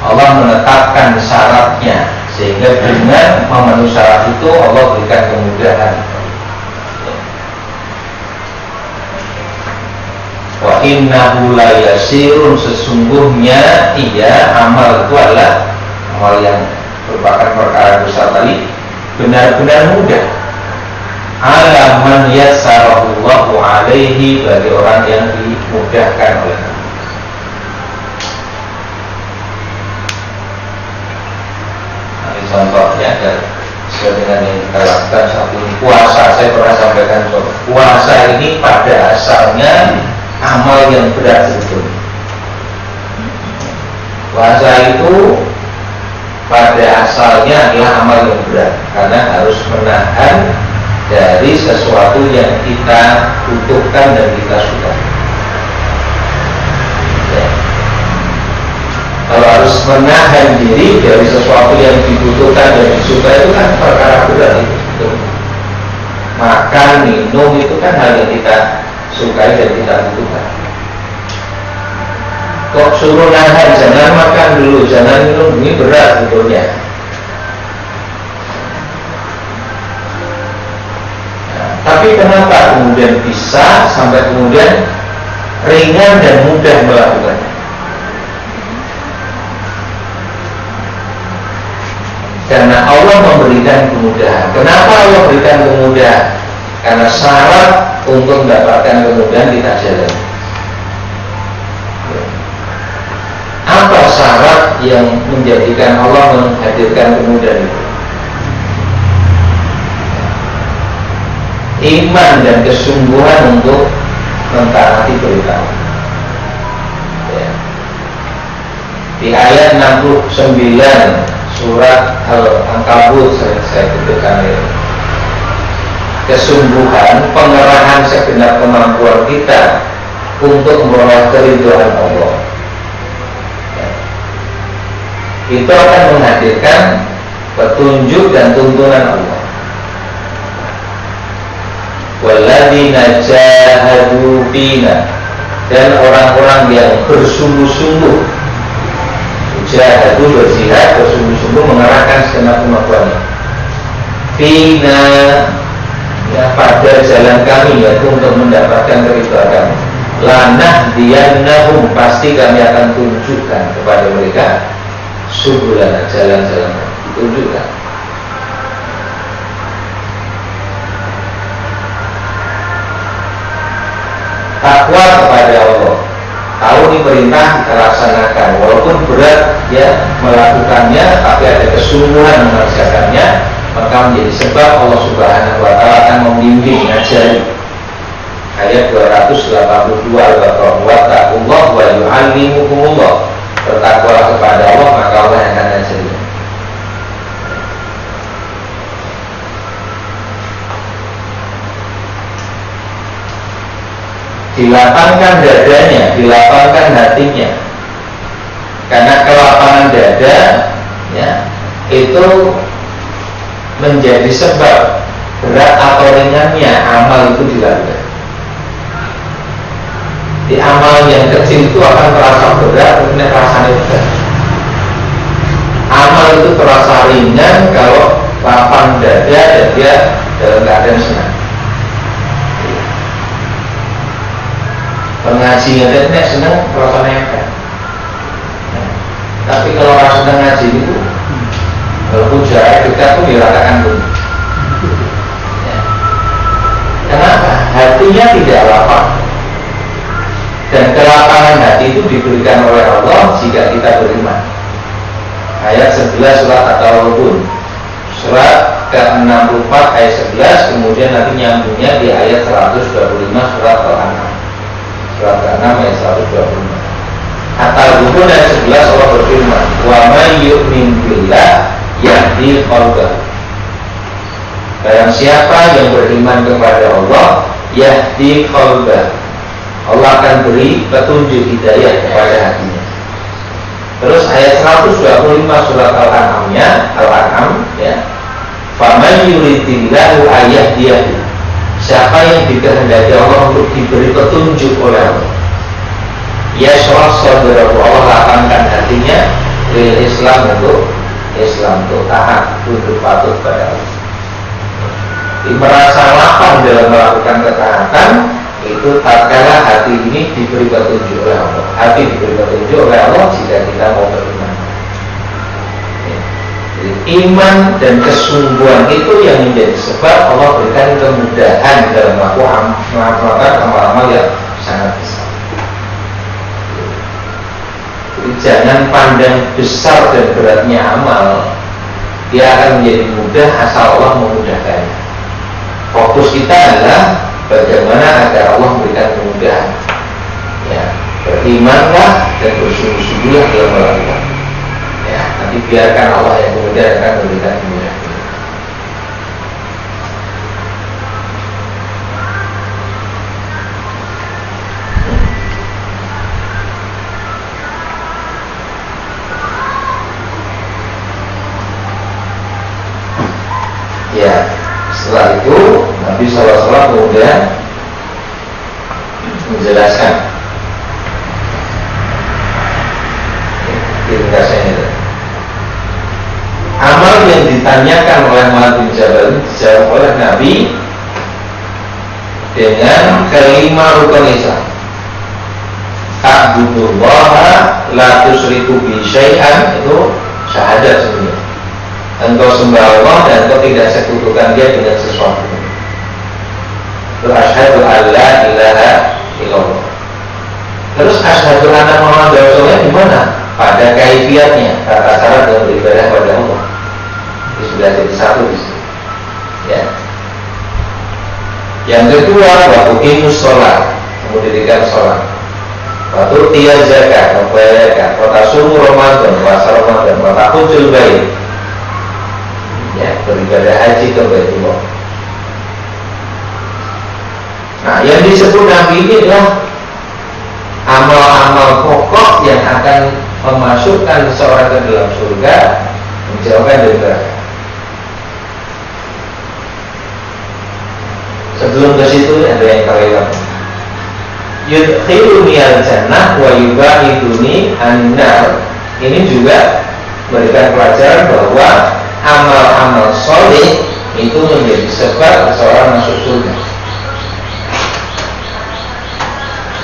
Speaker 2: Allah menetapkan syaratnya, sehingga dengan memenuhi syarat itu Allah berikan kemudahan. Wa innahu la yasirun, sesungguhnya ia amal itu adalah amal yang merupakan perkara besar tadi, benar-benar mudah. Ala man yassarahullahu alaihi, bagi orang yang dimudahkan oleh Allah. Ini contohnya, dan sesuai dengan yang kita lakukan satu puasa. Saya pernah sampaikan contoh, puasa ini pada asalnya amal yang berat sebetulnya. Puasa itu pada asalnya adalah amal yang berat, karena harus menahan dari sesuatu yang kita butuhkan dan kita suka. Ya. Kalau harus menahan diri dari sesuatu yang dibutuhkan dan disuka itu kan perkara berat itu. Makan, minum itu kan hal yang kita sukai dan kita butuhkan. Kok suruh nahan, jangan makan dulu, jangan minum, ini berat sebetulnya. Tapi kenapa kemudian bisa sampai kemudian ringan dan mudah melakukannya? Karena Allah memberikan kemudahan. Kenapa Allah berikan kemudahan? Karena syarat untuk mendapatkan kemudahan kita jalani. Apa syarat yang menjadikan Allah menghadirkan kemudahan itu? Iman dan kesungguhan untuk mentaati perintah. Ya. Di ayat 69 surat Al-Ankabut saya kutipkan ini. Kesungguhan, pengerahan segenap kemampuan kita untuk memperoleh keridhaan Allah. Ya. Itu akan menghadirkan petunjuk dan tuntunan Allah. Walladzina jahadu fina, dan orang-orang yang bersungguh-sungguh jahadu berjihad bersungguh-sungguh mengerahkan segenap kemampuannya fina, ya, pada jalan kami, yaitu untuk mendapatkan keridhaan kami. Lanahdiyannahum, pasti kami akan tunjukkan kepada mereka subulana, jalan-jalan kami, tunjukkan. Takwa kepada Allah, tahu ini perintah kita laksanakan, walaupun berat ya melakukannya, tapi ada kesungguhan mengerjakannya, maka menjadi sebab Allah Subhanahu wa Ta'ala akan membimbing, mengajari. Ayat 282 Al-Baqarah, wa taqullah wa yu'allimukumullah, bertakwalah kepada Allah maka Allah yang akan mengajari. Dilapangkan dadanya, dilapangkan hatinya, karena kelapangan dada ya itu menjadi sebab berat atau ringannya amal itu dilakukan. Di amal yang kecil itu akan terasa berat, kemudian rasanya berat. Amal itu terasa ringan kalau lapang dada dan dia dalam keadaan senang. Pengajian dan senang rasanya enggak. Tapi kalau orang senang ngaji itu, walaupun jarak kita pun dirasakan pun. Ya. Kenapa? Hatinya tidak lapang. Dan kelapangan hati itu diberikan oleh Allah jika kita beriman. Ayat 11 surat At-Tawbun, surat ke-64 ayat 11, kemudian nanti nyambungnya di ayat 125 surat Al-An'am, surat ke-6 ayat 125. At-Tawbun ayat 11 Allah berfirman, wa may yu'min billah yahdi qalbah. Barang siapa yang beriman kepada Allah, yahdi qalbah, Allah akan beri petunjuk hidayah kepada hatinya. Terus ayat 125 surat Al-An'am ya. Faman yuridillahu ayyahdiyahu. Siapa yang dikehendaki Allah untuk diberi petunjuk oleh Allah, yashrah sadrahu, Allah lapangkan hatinya lil Islam, untuk Islam, untuk taat, untuk patuh pada Allah. Merasa lapang dalam melakukan ketaatan, itu tatkala hati ini diberi petunjuk oleh Allah. Hati diberi petunjuk oleh Allah jika kita mau beriman. Ya. Jadi, iman dan kesungguhan itu yang menjadi sebab Allah berikan kemudahan dalam melakukan amal-amal yang sangat besar. Jadi, jangan pandang besar dan beratnya amal, dia akan menjadi mudah asal Allah memudahkannya. Fokus kita adalah bagaimana agar Allah memberikan kemudahan. Ya, berimanlah dan bersungguh-sungguhlah dalam melakukan. Ya, nanti biarkan Allah yang kemudian akan memberikan kemudahan. Ya, setelah itu Nabi SAW kemudian menjelaskan ringkasannya itu. Amal yang ditanyakan oleh Mu'adz bin Jabal dijawab oleh Nabi dengan kelima rukun Islam. Ta'budullaha la tusyriku bi syai'an, itu syahadat sebenarnya. Engkau sembah Allah dan engkau tidak sekutukan dia dengan sesuatu. Asyhadu an la ilaha illallah. Terus asyhadu anna Muhammadar Rasulullah di mana? Pada kaifiatnya, tata cara dalam beribadah kepada Allah. Itu sudah jadi satu di sini. Ya. Yang kedua, wa tuqimus shalah, mendirikan sholat. Wa tu'tiyaz zakat, membayar zakat, wa tasumu Ramadan, puasa Ramadan, wa tahujjul bait. Ya, beribadah haji ke Baitullah. Nah, yang disebut Nabi ini adalah amal-amal pokok yang akan memasukkan seseorang ke dalam surga, menjauhkan dari neraka. Sebelum ke situ ada yang kelewat. Yudkhiluni al-jannah wa yubaiduni an-nar
Speaker 1: Ini juga memberikan pelajaran bahwa amal-amal soleh itu menjadi sebab seseorang masuk surga.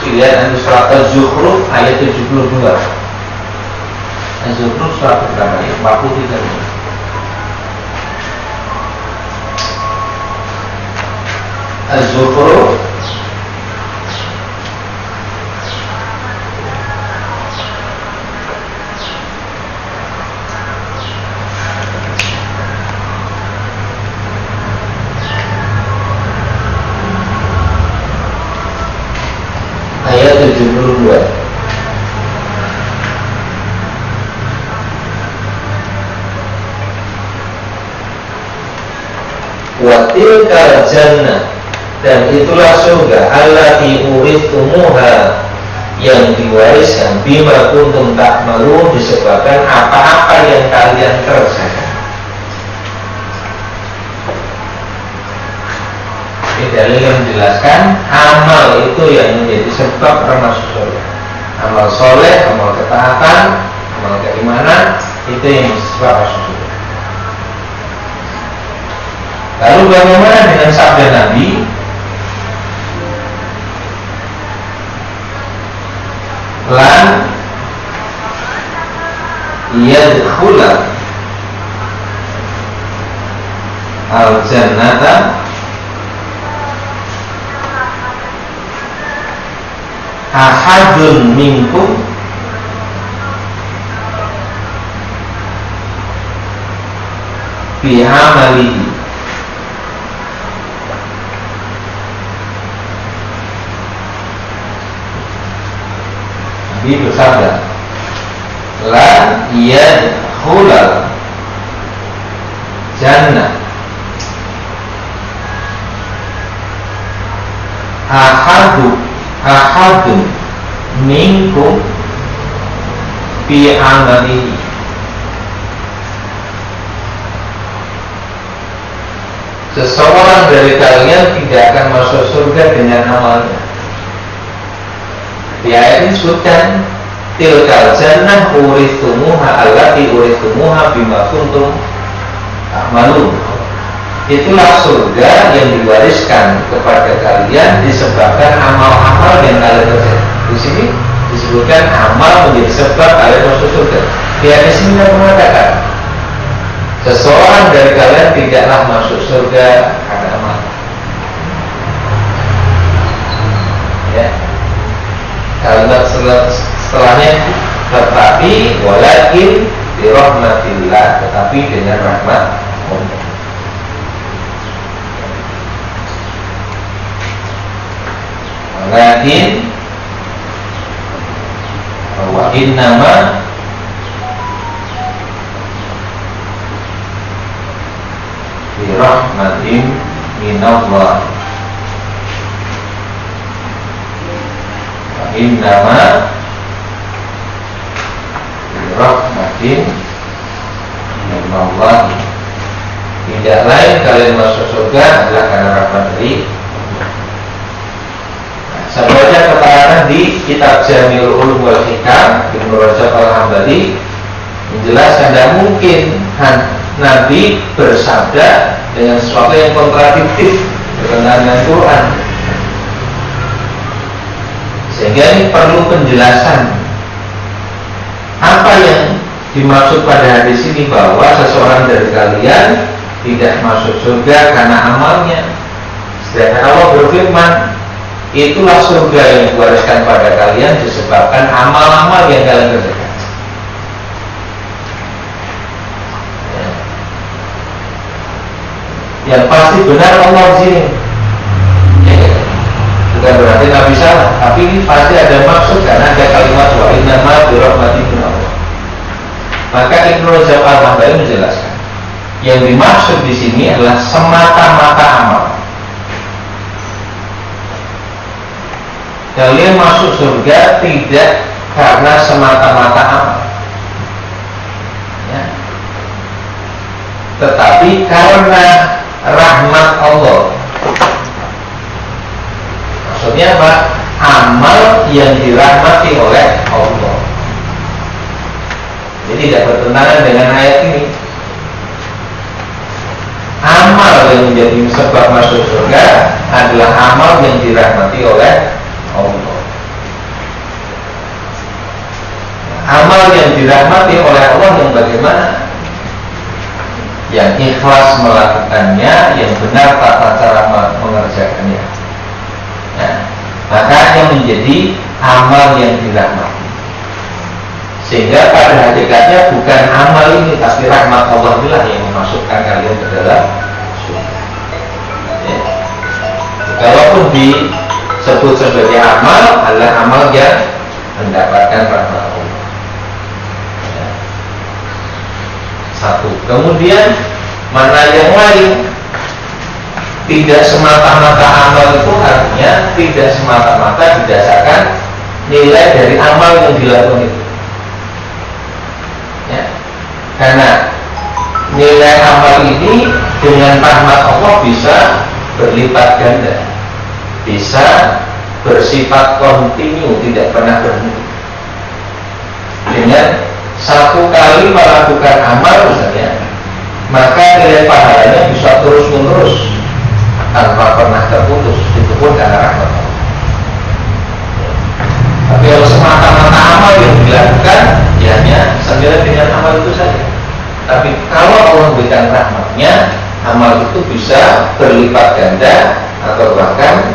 Speaker 1: Lihat nanti surat Az-Zukhruf ayat 72. Az-Zukhruf surat pertama ayat 43. Az-Zukhruf ayat 72. Wa tilkal jannah, dan itulah surga allati urithumuha, yang diwariskan bima kuntum ta'malun, disebabkan apa-apa yang kalian kerjakan. Ini dalil yang menjelaskan amal itu yang menjadi sebab orang masuk surga. Amal soleh, amal ketaatan, amal keimanan, itu yang sebab masuk surga. Lalu bagaimana dengan sabda Nabi? Lan yadkhula al-jannata ahadun minkum bi amalihi. Nabi bersabda, la yadkhulal jannah ahadun minkum fi amalihi. Seseorang dari kalian tidak akan masuk surga dengan amalnya. Di ayat ini disebutkan tilkal jannah urithumuha allati urithumuha bima kuntum ta'malun. Itulah surga yang diwariskan kepada kalian disebabkan amal-amal yang kalian kerjakan. Di sini disebutkan amal menjadi sebab kalian masuk surga. Di ayat ini mengatakan seseorang dari kalian tidaklah masuk surga karena amal. Ya. Kalimat setelahnya tetapi walakin birahmatillah, tetapi dengan rahmat Allah. Walakin wa innama birahmatin minallah. Innama birahmatin minallah. Tidak lain kalian masuk surga adalah karena rahmat dari Allah. Saya baca keterangan di kitab Jami'ul Ulum wal Hikam Ibnu Rajab Al-Hambali menjelaskan tidak mungkin Nabi bersabda dengan sesuatu yang kontradiktif berkenaan dengan Quran. Sehingga ini perlu penjelasan apa yang dimaksud pada hadis ini, bahwa seseorang dari kalian tidak masuk surga karena amalnya. Sedangkan Allah berfirman, itulah surga yang diwariskan pada kalian disebabkan amal-amal yang kalian kerjakan. Yang pasti benar Allah di sini. Bukan berarti Nabi salah, tapi ini pasti ada maksud karena ada kalimat wa innama birahmatin minallah. Maka Ibnu Rajab Al-Hambali menjelaskan, yang dimaksud di sini adalah semata-mata amal. Kalian masuk surga tidak karena semata-mata amal, ya, tetapi karena rahmat Allah. Maksudnya apa? Amal yang dirahmati oleh Allah.
Speaker 2: tidak bertentangan dengan ayat ini. Amal yang menjadi sebab masuk surga adalah amal yang dirahmati oleh Allah. Amal yang dirahmati oleh Allah yang bagaimana? Yang ikhlas melakukannya, yang benar tata cara mengerjakannya. Nah, makanya menjadi amal yang dirahmati. Sehingga pada hakikatnya bukan amal ini, tapi rahmat Allah inilah yang memasukkan kalian ke dalam surga. Ya. Kalaupun disebut sebagai amal, adalah amal yang mendapatkan rahmat Allah. Ya. Satu. Kemudian mana yang lain? Tidak semata-mata amal itu artinya tidak semata-mata didasarkan nilai dari amal yang dilakukan itu. Ya. Karena nilai amal ini dengan rahmat Allah bisa berlipat ganda, bisa bersifat kontinu, tidak pernah berhenti. Dengan satu kali melakukan amal misalnya, maka nilai pahalanya bisa terus menerus tanpa pernah terputus. Itu pun karena rahmat Allah. Tapi kalau semata-mata amal yang dilakukan, ya hanya senilai dengan amal itu saja. Tapi kalau Allah memberikan rahmatnya, amal itu bisa berlipat ganda atau bahkan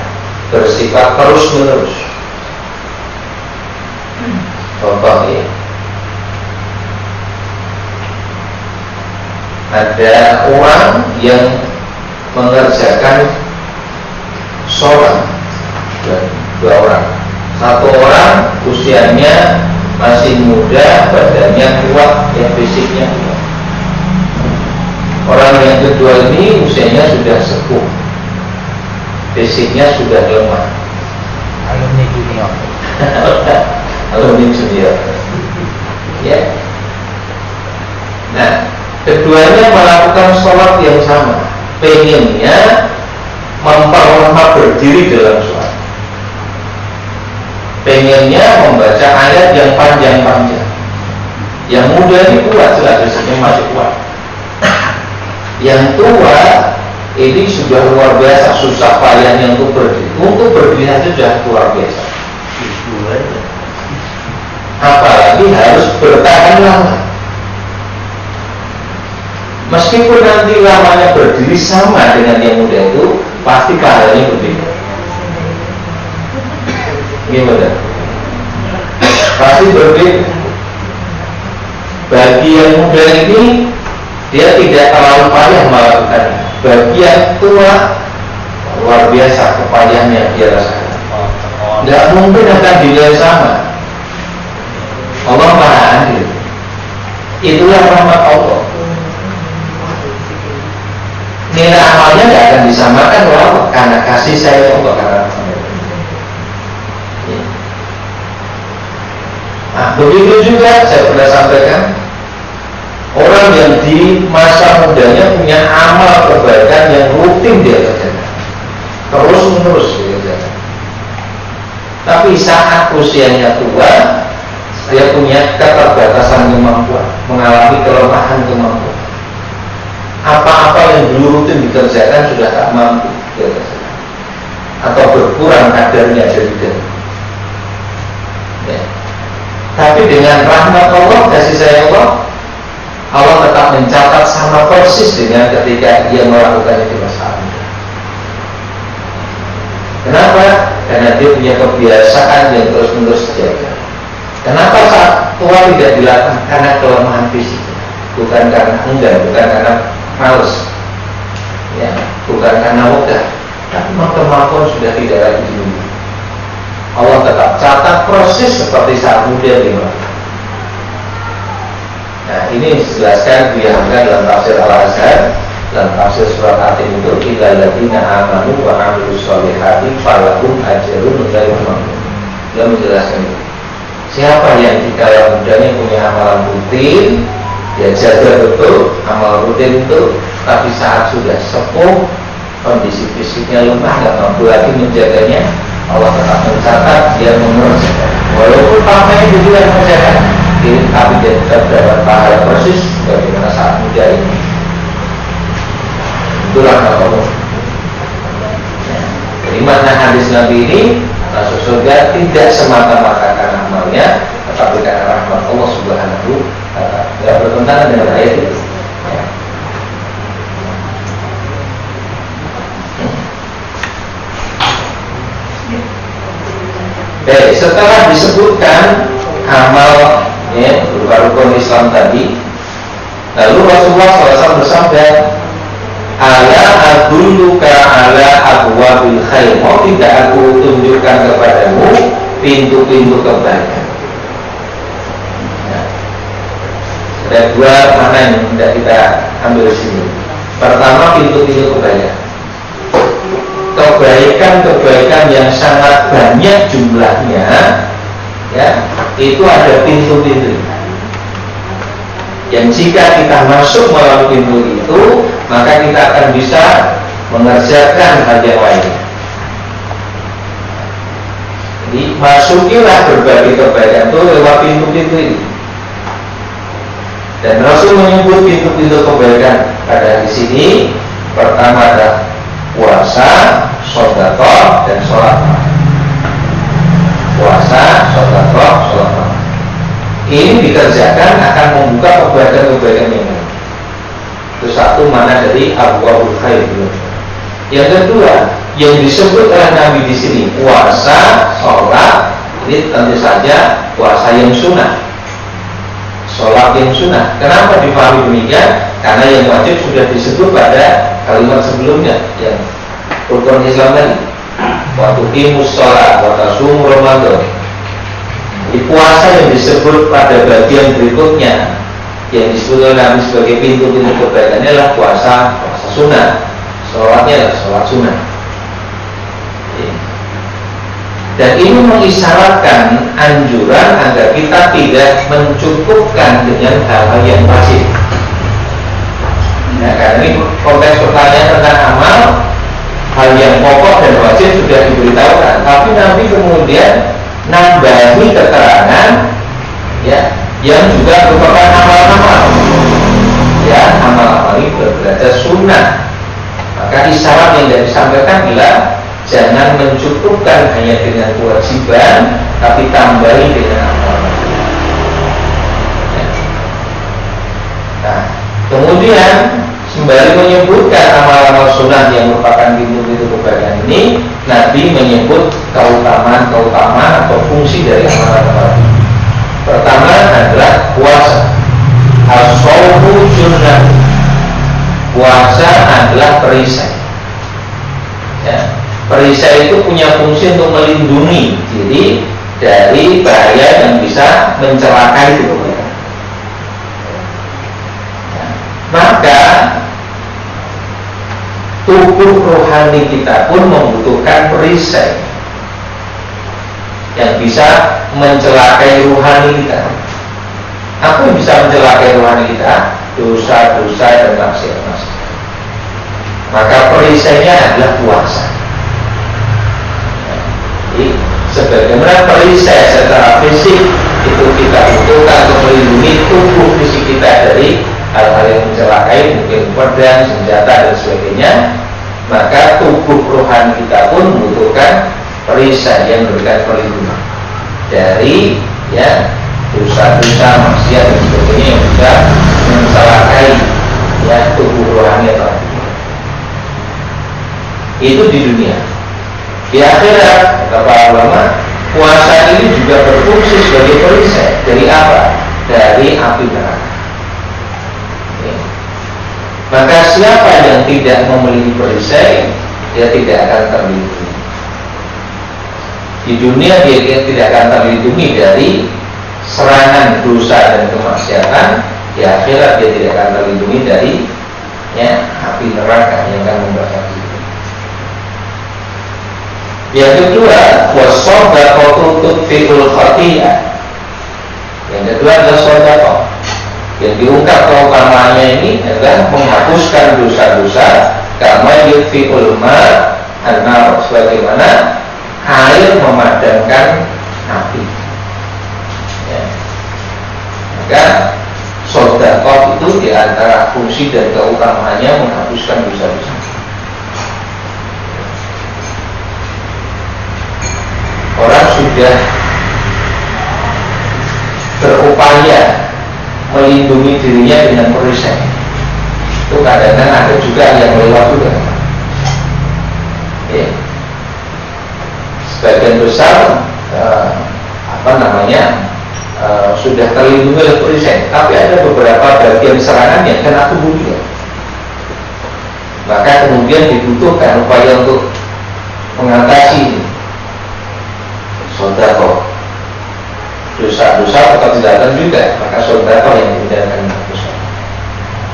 Speaker 2: bersifat terus menerus. Contohnya, ada orang yang mengerjakan sholat, dua orang. Satu orang usianya masih muda, badannya kuat, ya fisiknya kuat. Orang yang kedua ini usianya sudah sepuh, fisiknya sudah lemah.
Speaker 3: Alumni junior.
Speaker 2: Alumni junior. Ya. Nah, keduanya melakukan sholat yang sama. Pengennya memperlama berdiri dalam sholat. Pengennya membaca ayat yang panjang-panjang. Yang muda ini kuat, jelas fisiknya masih kuat. Yang tua ini sudah luar biasa susah payahnya untuk berdiri. Untuk berdiri saja sudah luar biasa. Apalagi harus bertahan lama. Meskipun nanti lamanya berdiri sama dengan yang muda itu, pasti pahalanya berbeda. Gimana? Pasti berbeda. Bagi yang muda ini, dia tidak terlalu payah melakukannya. Bagi yang tua, luar biasa kepayahnya dia rasakan. Tidak mungkin akan dinilai sama. Allah Maha Adil. Itulah rahmat Allah. Nilai amalnya tidak akan disamakan oleh Allah karena kasih sayang Allah karena nah, begitu juga saya pernah sampaikan, orang yang di masa mudanya punya amal kebaikan yang rutin dia kerjakan, terus menerus dia kerjakan. Tapi saat usianya tua, dia punya keterbatasan kemampuan, mengalami kelemahan kemampuan. Apa-apa yang dulu rutin dikerjakan sudah tak mampu dia kerjakan, atau berkurang kadarnya jadi. Ya. Tapi dengan rahmat Allah, kasih sayang Allah, Allah tetap mencatat sama persis dengan ketika dia melakukan itu saat muda. Kenapa? Karena dia punya kebiasaan yang terus-menerus terjaga. Kenapa saat tua tidak dilakukan? Karena kelemahan fisik, bukan karena enggan, bukan karena males, ya, bukan karena wegah, tapi kemampuan sudah tidak lagi dimiliki. Allah tetap catat proses seperti saat muda dia. Nah, ini dijelaskan diangkat dalam tafsir Al-Azhar, dalam tafsir surat At-Tin itu, illal ladzina amanu wa 'amilus sholihati falahum ajrun ghairu mamnun. Dia menjelaskan itu. Siapa yang di kala mudanya punya amalan rutin, dia jaga betul amal rutin itu, tapi saat sudah sepuh, kondisi fisiknya lemah, tidak mampu lagi menjaganya, Allah tetap mencatat dia mengerjakan. Walaupun pamannya juga mengerjakan,
Speaker 1: tapi dia tetap dapat pahala persis bagaimana saat muda ini. Itulah Allah. Jadi makna hadis Nabi ini, masuk surga tidak semata-mata karena amalnya, tetapi karena rahmat Allah Subhanahu wa Ta'ala. Tidak bertentangan dengan ayat itu. Setelah disebutkan amal berupa rukun Islam tadi, lalu Rasulullah SAW bersabda, ala adulluka ala abwabil khair, mau tidak aku tunjukkan kepadamu pintu-pintu kebaikan. Ada dua makna yang tidak kita ambil di sini. Pertama, pintu-pintu kebaikan. Kebaikan-kebaikan yang sangat banyak jumlahnya, ya, itu ada pintu-pintu. Yang jika kita masuk melalui pintu itu, maka kita akan bisa mengerjakan hal yang lainnya. Jadi masukilah berbagai kebaikan itu lewat pintu-pintu ini. Dan Rasul menyebut pintu-pintu kebaikan pada di sini. Pertama adalah puasa, sedekah, dan sholat. Puasa, sedekah, sholat. Ini dikerjakan akan membuka kebaikan-kebaikan yang lain. Itu satu mana dari abwaabul khair. Yang kedua, yang disebut oleh Nabi di sini puasa, sholat, ini tentu saja puasa yang sunnah, sholat yang sunnah. Kenapa dipahami demikian? Karena yang wajib sudah disebut pada kalimat sebelumnya, yang rukun Islam tadi. Wa tuqimus sholat, wa tasumu Ramadan. Di puasa yang disebut pada bagian berikutnya, yang disebut oleh Nabi sebagai pintu-pintu kebaikan adalah puasa sunnah, sholatnya adalah sholat sunnah. Dan ini mengisyaratkan anjuran agar kita tidak mencukupkan dengan hal-hal yang wajib. Nah, karena ini konteks pertanyaan tentang amal, hal yang pokok dan wajib sudah diberitahukan, tapi Nabi kemudian nambahi keterangan, ya, yang juga merupakan amal-amal, ya, amal-amal ini berderajat sunnah. Maka isyarat yang disampaikan adalah jangan mencukupkan hanya dengan kewajiban, tapi tambahi dengan amal. Ya. Nah, kemudian sembari menyebutkan amal-amal sunnah yang merupakan pintu-pintu kebaikan ini, Nabi menyebut keutamaan atau fungsi dari amal-amal ini. Pertama adalah puasa. As-shawmu junnah. Puasa adalah perisai. Ya. Perisai itu punya fungsi untuk melindungi diri dari bahaya yang bisa mencelakai itu. Ya. Maka tubuh rohani kita pun membutuhkan perisai yang bisa mencelakai rohani kita. Apa yang bisa mencelakai rohani kita? Dosa-dosa dan maksiat-maksiat. Maka perisainya adalah puasa. Jadi, sebagaimana perisai secara fisik itu kita butuhkan untuk melindungi tubuh fisik kita dari hal-hal yang mencelakai, mungkin pedang, senjata dan sebagainya, maka tubuh rohani kita pun membutuhkan perisai yang memberikan perlindungan dari, ya, dosa-dosa, maksiat dan sebagainya yang bisa mencelakai, ya, tubuh rohani atau itu di dunia. Di akhirat, kata para ulama, puasa ini juga berfungsi sebagai perisai dari apa? Dari api neraka. Maka siapa yang tidak memiliki perisai, dia tidak akan terlindungi. Di dunia dia tidak akan terlindungi dari serangan dosa dan kemaksiatan. Di akhirat dia tidak akan terlindungi dari, ya, api neraka yang akan membakar dia. Yang kedua, was-shadaqatu tudfi'ul khati'ah. Yang kedua adalah sedekah. Yang diungkap keutamaannya ini adalah menghapuskan dosa-dosa, kama yudfi'ul ma'an-nar, sebagaimana air memadamkan api. Ya.
Speaker 2: maka sedekah itu diantara fungsi dan keutamaannya menghapuskan dosa-dosa. Orang sudah berupaya melindungi dirinya dengan perisai, itu kadang-kadang ada juga yang lewat juga. Ya. Sebagian besar sudah terlindungi oleh perisai, tapi ada beberapa bagian serangan yang kena tubuh juga. Maka kemudian dibutuhkan upaya untuk mengatasi sedekah. Dosa-dosa atau kejahatan juga, maka sedekah yang kemudian akan menghapuskan.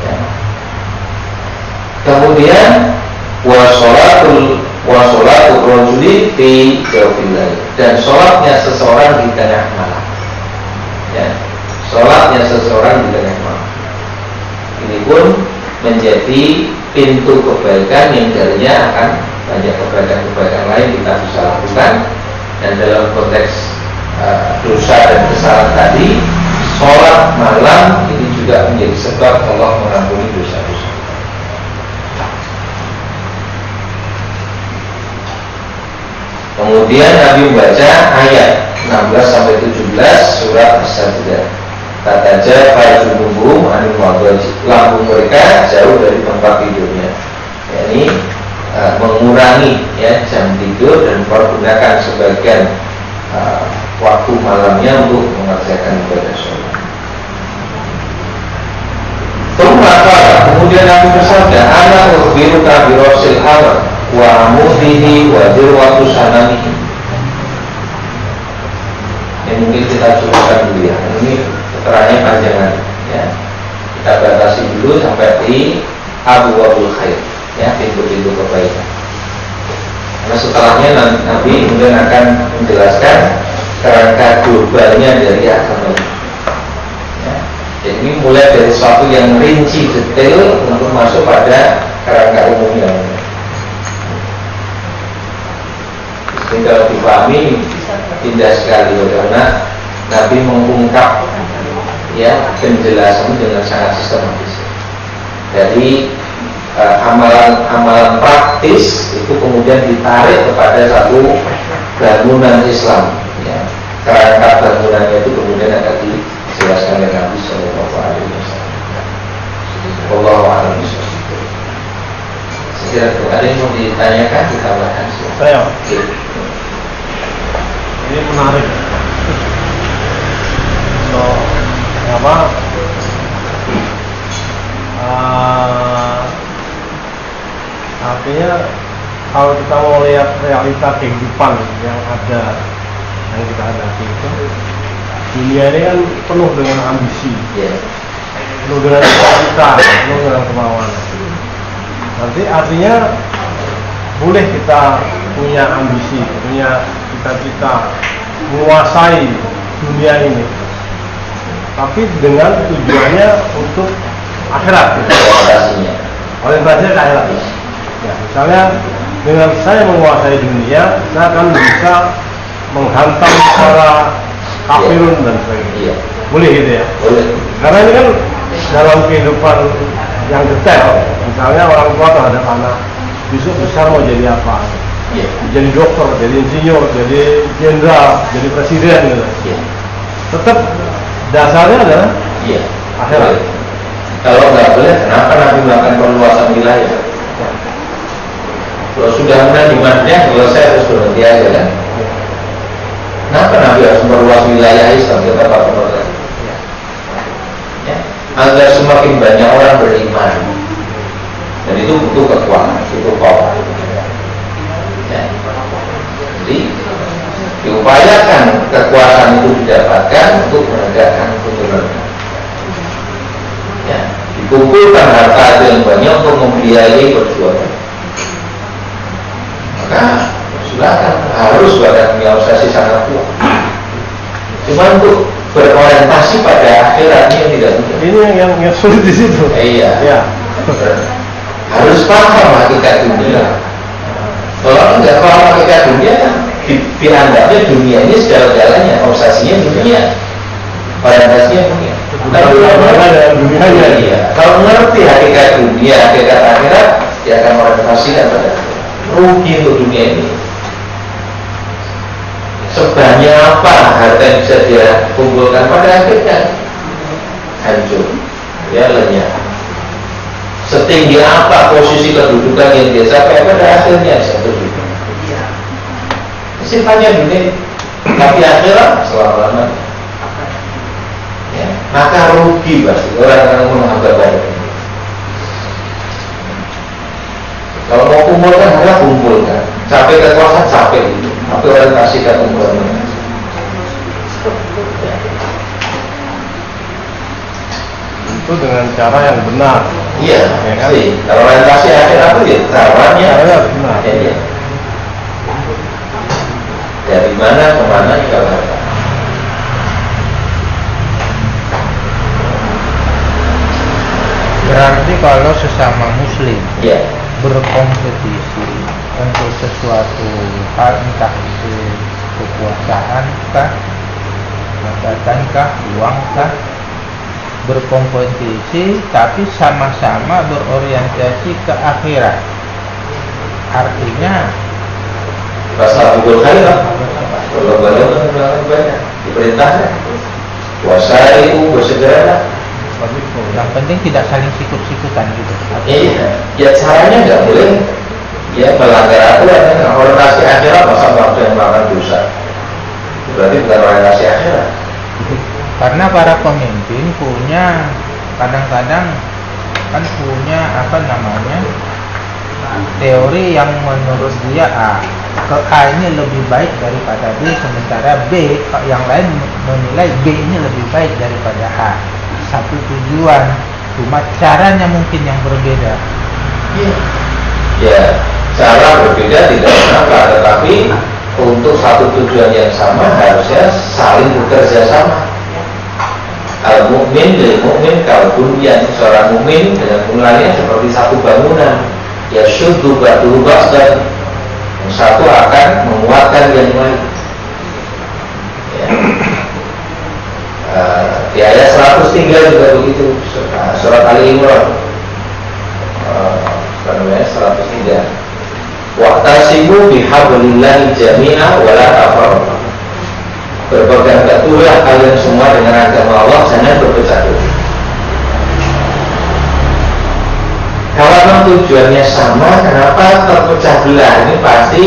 Speaker 2: Ya. Kemudian wasolatul rajuli fi jawfil lail, dan sholatnya seseorang di tengah malam. Ya, sholatnya seseorang di tengah malam. Ini pun menjadi pintu kebaikan yang darinya akan banyak kebaikan-kebaikan lain kita bisa lakukan. Dan dalam konteks dosa dan kesalahan tadi, sholat malam ini juga menjadi sebab Allah mengampuni dosa-dosa. Kemudian Nabi membaca ayat 16-17 surat As-Sajdah. Tataja fajunuhum anil madaji, lambung mereka jauh dari tempat tidurnya. Yani mengurangi jam tidur dan pergunakan sebagian waktu malamnya untuk mengerjakan ibadah sholat. Kemudian Nabi bersabda, ana ukhbiruka bi rasil amr wa mudhihi wa dirwatu sanamihi. Ini mungkin kita cukupkan dulu ya. Ini keterangannya panjangan ya. Kita batasi dulu sampai di abwaabul khair ya, pintu-pintu kebaikan. Karena setelahnya Nabi kemudian akan menjelaskan kerangka globalnya dari agama. Ya. Jadi mulai dari sesuatu yang rinci detail untuk masuk pada kerangka umumnya. Jadi kalau dipahami indah sekali karena Nabi mengungkap penjelasan dengan sangat sistematis. Jadi amalan praktis itu kemudian ditarik kepada satu bangunan Islam. Ya. Kerangka bangunannya itu kemudian akan dijelaskan oleh Nabi Sallallahu Alaihi Wasallam. Allahu a'lam bishawab. Sekiranya ada yang mau ditanyakan ditambahkan.
Speaker 4: Saya. Ini menarik. Artinya kalau kita mau lihat realita kehidupan yang kita hadapi itu, dunia ini kan penuh dengan ambisi, penuh dengan cita, penuh dengan kemauan. Nanti artinya boleh kita punya ambisi, punya cita-cita, menguasai dunia ini, tapi dengan tujuannya untuk akhirat, orientasinya ke akhirat. Ya, misalnya dengan saya menguasai dunia, saya akan bisa menghantam para kafirun dan sebagainya. Boleh gitu ya?
Speaker 2: Boleh.
Speaker 4: Karena ini kan dalam kehidupan yang detail. Misalnya orang tua terhadap anak, besok besar mau jadi apa? Jadi dokter, jadi insinyur, jadi jenderal, jadi presiden gitu. Tetap dasarnya adalah akhirat.
Speaker 2: Kalau nggak boleh, kenapa Nabi melakukan perluasan wilayah? Kalau sudah mulai di Madinah, selesai harus berhenti aja kan? Kenapa Nabi harus memperluas wilayah Islam ke tempat-tempat lain? Ya, agar semakin banyak orang beriman. Dan itu butuh kekuatan, butuh power. Ya. Jadi diupayakan kekuasaan itu didapatkan untuk menegakkan kebenaran. Ya, dikumpulkan harta yang banyak untuk membiayai perjuangan. Maka silakan, harus pada punya organisasi sangat kuat. Cuma untuk berorientasi pada akhiratnya yang tidak mudah.
Speaker 4: Ini yang sulit di situ.
Speaker 2: Iya.
Speaker 4: Ya.
Speaker 2: Harus paham hakikat dunia. Kalau nggak paham hakikat dunia, dianggapnya dunia ini segala-galanya, organisasinya dunia, orientasinya dunia.
Speaker 1: Kalau
Speaker 4: dengan dunianya.
Speaker 1: iya, kalau ngerti hakikat dunia, hakikat akhirat, dia akan orientasikan pada rugi untuk dunia ini. Sebanyak apa harta yang bisa dia kumpulkan, pada akhirnya hancur, ya lenyap. Setinggi apa posisi kedudukan yang dia capai, pada akhirnya satu juga. Sifatnya dunia, tapi akhirat selama-lamanya. Ya, maka rugi pasti orang yang menganggap baik. Kalau mau kumpulkan, harus kumpulkan. Capek kekuasaan, capek itu. Tapi orientasikan kumpulannya.
Speaker 4: Itu dengan cara yang benar.
Speaker 1: Iya,
Speaker 4: Ya kan?
Speaker 1: sih. Kalau orientasi akhirat itu ya caranya.
Speaker 4: Caranya benar.
Speaker 1: Ya, iya. Dari mana ke mana kita berada.
Speaker 3: Berarti kalau sesama muslim
Speaker 1: Iya.
Speaker 3: berkompetisi untuk sesuatu hal, entah itu kekuasaan kah, jabatan kah, uang kah, berkompetisi tapi sama-sama berorientasi ke akhirat. Artinya
Speaker 1: Pasal Bukul Khairah. Kalau banyak diperintahkan. Puasa itu bersegera.
Speaker 3: yang penting tidak saling sikut-sikutan gitu.
Speaker 1: Iya, ya caranya nggak boleh ya melanggar aturan. Orientasi akhirat masa waktu yang melakukan dosa. Berarti bukan orientasi akhirat.
Speaker 3: Karena para pemimpin punya kadang-kadang kan punya apa namanya teori yang menurut dia ke A ini lebih baik daripada B, sementara B yang lain menilai B ini lebih baik daripada A. Satu tujuan, cuma caranya mungkin yang berbeda.
Speaker 1: Iya. Ya, cara berbeda tidak mengapa, tetapi untuk satu tujuan yang sama harusnya saling bekerja sama. Al-mu'min lil mu'min kal bunyan. Seorang mukmin dengan mulanya seperti satu bangunan. Ya syuddu ba'duhu ba'dan. Yang satu akan menguatkan yang lain. Ya. Di ayat 103 juga begitu. Surat Ali Imran. 103. Wa'tasimu bihablillahi jami'a wa la tafarraqu. Berpegang teguhlah kalian semua dengan agama Allah, jangan berpecah belah. Kalau memang tujuannya sama, kenapa terpecah belah? Ini pasti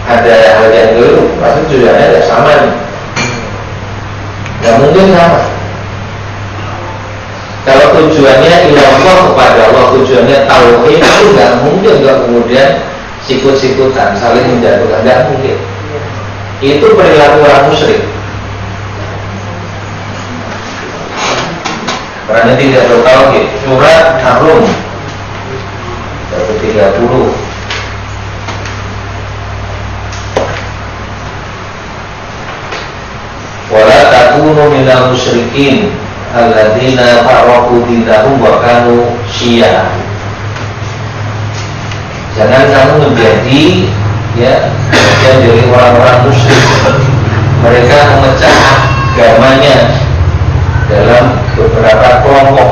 Speaker 1: ada hal yang keliru. Pasti tujuannya tidak sama nih. Gak mungkin sama. Kalau tujuannya ilallah kepada Allah, tujuannya tauhid, itu gak mungkin gak kemudian sikut-sikutan, saling menjatuhkan, gak mungkin. Itu perilaku orang musyrik. Karena tidak bertauhid. Surat Ar-Rum 130. Wala takunu minal musyrikin alladzina farraqu dinahum wa kanu syi'a. Jangan kamu menjadi dari orang-orang musyrik. Mereka memecah agamanya dalam beberapa kelompok.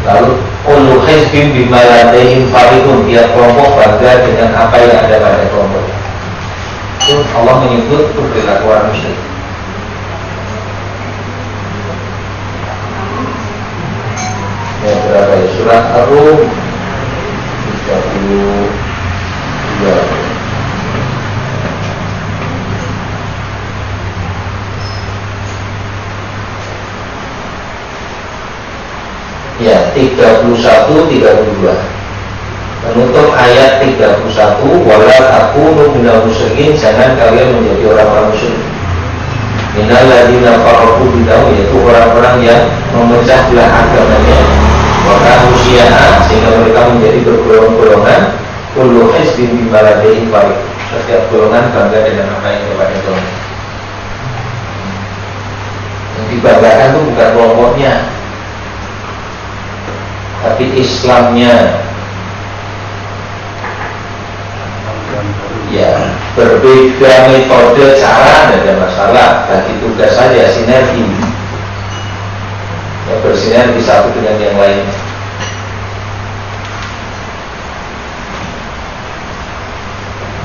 Speaker 1: Lalu kullu hizbin bima ladaihim farihun. Tiap kelompok bangga dengan apa yang ada pada kelompok. Itu Allah menyebut itu perilaku orang musyrik. Ya, berapa ya? Surat Ar-Rum 33. Ya, 31, 32. Menutup ayat 31, wala takunu minal musyrikin, jangan kalian menjadi orang-orang musyrik. Minal ladzina farraqu dinahum, yaitu orang-orang yang memecah belah agamanya. Maka syi'a, sehingga mereka menjadi bergolong-golongan. Kullu hizbin bima ladaihim farihun. Setiap golongan bangga dengan apa yang kepada golongan. Yang dibanggakan itu bukan kelompoknya, tapi Islamnya. Ya, berbeda metode cara tidak ada masalah, bagi tugas saja sinergi. bersinergi satu dengan yang lain.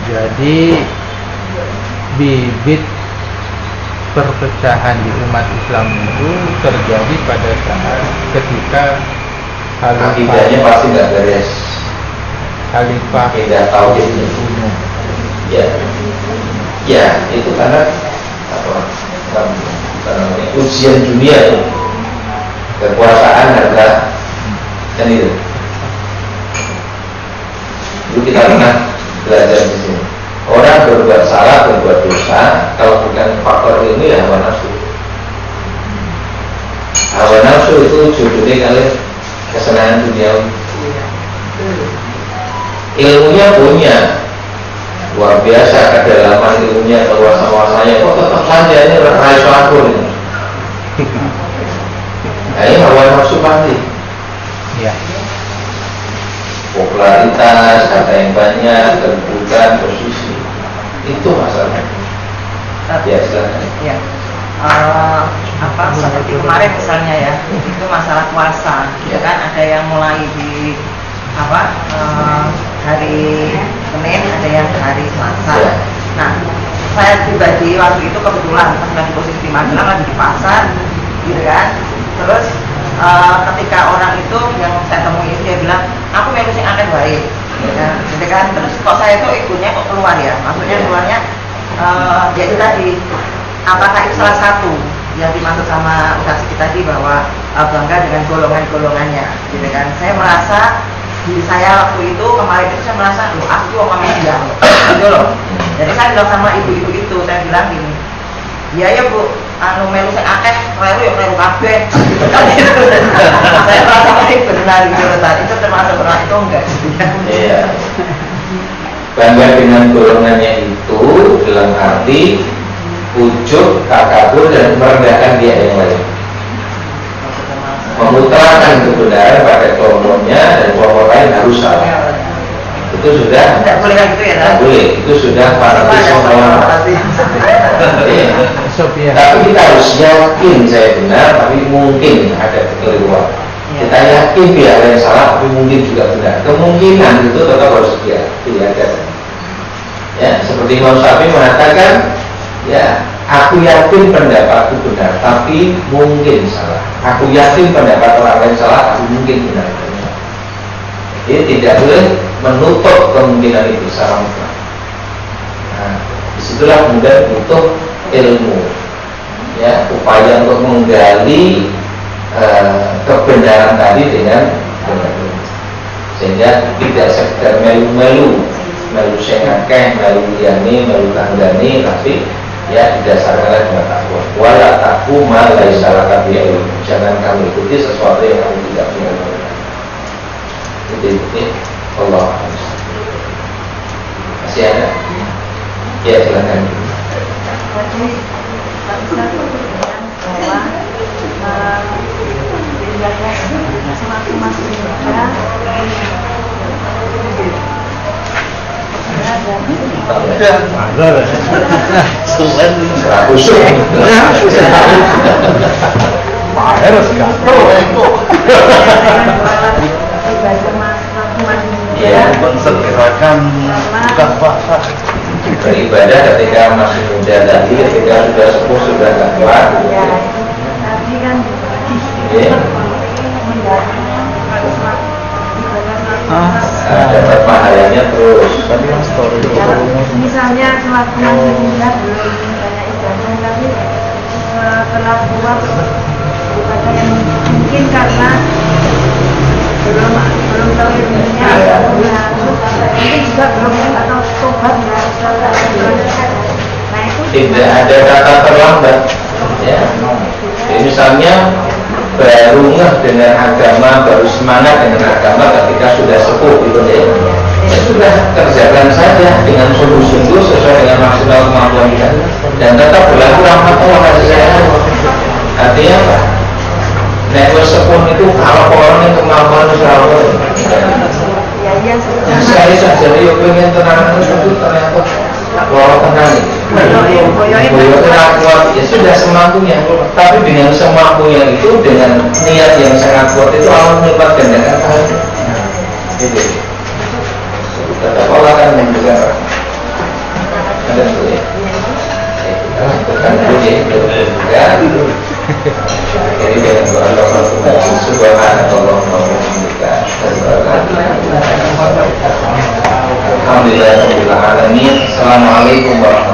Speaker 3: Jadi bibit perpecahan di umat Islam itu terjadi pada saat ketika
Speaker 1: Akidahnya pasti nggak beres.
Speaker 3: Khalifah
Speaker 1: Tidak tahu itu.
Speaker 3: umum.
Speaker 1: Ya, ya itu karena apa namanya, ujian dunia itu, kekuasaan harga dan itu. Dulu kita pernah belajar di sini. Orang berbuat salah, berbuat dosa, kalau bukan faktor ini ya hawa nafsu. Hawa nafsu itu judulnya kali kesenangan dunia. Ilmunya punya luar biasa, kedalaman ilmunya, keluasan-luasannya, kok tetap saja ini raih akur ini. Nah, ini hawa nafsu pasti.
Speaker 3: Ya.
Speaker 1: Popularitas, kata yang banyak, kedudukan, posisi, itu masalahnya. Ya, silakan.
Speaker 5: Ya, seperti kemarin misalnya ya, itu masalah puasa, ya kan ada yang mulai di hari Senin, ada yang hari Selasa.
Speaker 1: Ya.
Speaker 5: Nah, saya pribadi waktu itu kebetulan pas lagi posisi di Magelang, lagi di pasar, gitu kan. Terus ketika orang itu yang saya temui itu dia bilang, aku melu sing akeh wae. Ya, gitu kan. Terus kok saya itu ikutnya kok keluar ya? Maksudnya keluarnya ya itu tadi, apakah itu salah satu yang dimaksud sama Ustaz Siti tadi bahwa bangga dengan golongan-golongannya, gitu kan. Saya merasa diri saya waktu itu kemarin itu saya merasa, loh aku orang media, gitu loh. Jadi saya bilang sama ibu-ibu itu, saya bilang gini, iya ya bu, anu melu saya akeh, kleru ya kleru kabeh. Saya merasa paling benar gitu loh, itu termasuk orang itu enggak gitu ya.
Speaker 1: Iya. Bangga dengan golongannya itu dalam arti ujub, takabur dan merendahkan dia yang lain. Memutarkan kebenaran pada kelompoknya dan kelompok lain harus salah. Itu sudah
Speaker 5: Tidak boleh kayak gitu ya?
Speaker 1: tidak boleh. Itu sudah fanatisme orang.
Speaker 3: Sophia.
Speaker 1: Tapi kita harus yakin saya benar, tapi mungkin ada kekeliruan. Kita yakin dia ada yang salah, tapi mungkin juga benar. Kemungkinan itu tetap harus dijaga. Ya, seperti Imam Syafi'i mengatakan, ya, aku yakin pendapatku benar, tapi mungkin salah. Aku yakin pendapat orang lain salah, tapi mungkin benar. Jadi tidak boleh menutup kemungkinan itu secara mutlak. Nah, disitulah kemudian butuh ilmu, ya, upaya untuk menggali kebenaran tadi dengan ilmu, sehingga tidak sekedar melu-melu sing akeh, melu liyane, melu tanggane, tapi ya didasarkan dengan takwa. Wala taqu ma laisa laka bihi ilmu. Jangan kamu ikuti sesuatu yang kamu tidak punya ilmu. Itu Allah. Masih ada? Ya, silakan.
Speaker 6: Jadi Ustaz bilang bahwa semakin masih muda
Speaker 4: segerakan bukan puasa.
Speaker 1: Beribadah ketika masih muda tadi, ketika sudah sepuh, sudah tak kuat.
Speaker 6: ya tadi kan
Speaker 1: Dapat pahalanya terus.
Speaker 6: misalnya sewaktu masih muda belum banyak ibadah, tapi setelah tua ibadah yang mungkin karena belum tahu ilmunya, mungkin juga belum atau tobat ya. Nah itu
Speaker 1: Tidak ada kata terlambat, ya. Jadi misalnya baru ngeh dengan agama, baru semangat dengan agama ketika sudah sepuh, gitu ya. Ya sudah, kerjakan saja dengan sungguh-sungguh sesuai dengan maksimal kemampuan kita, dan tetap berlaku rahmat Allah kasih sayang. Artinya apa? Nek wis sepuh itu kalau orang yang kemampuan usaha
Speaker 6: ya
Speaker 1: sekali saja dia pengen tenang itu ternyata
Speaker 2: kalau tenang beliau tenang kuat, ya sudah semampunya. Tapi dengan semampunya itu, dengan niat yang sangat kuat itu Allah melipat gandakan pahalanya. Gitu. Kata Allah kan menunjukkan ada dulu ya. Bukan dulu ya, jadi dengan doa Allah subhanallahi wa bihamdihi. Alhamdulillahirabbil alamin. Assalamualaikum warahmatullahi wabarakatuh.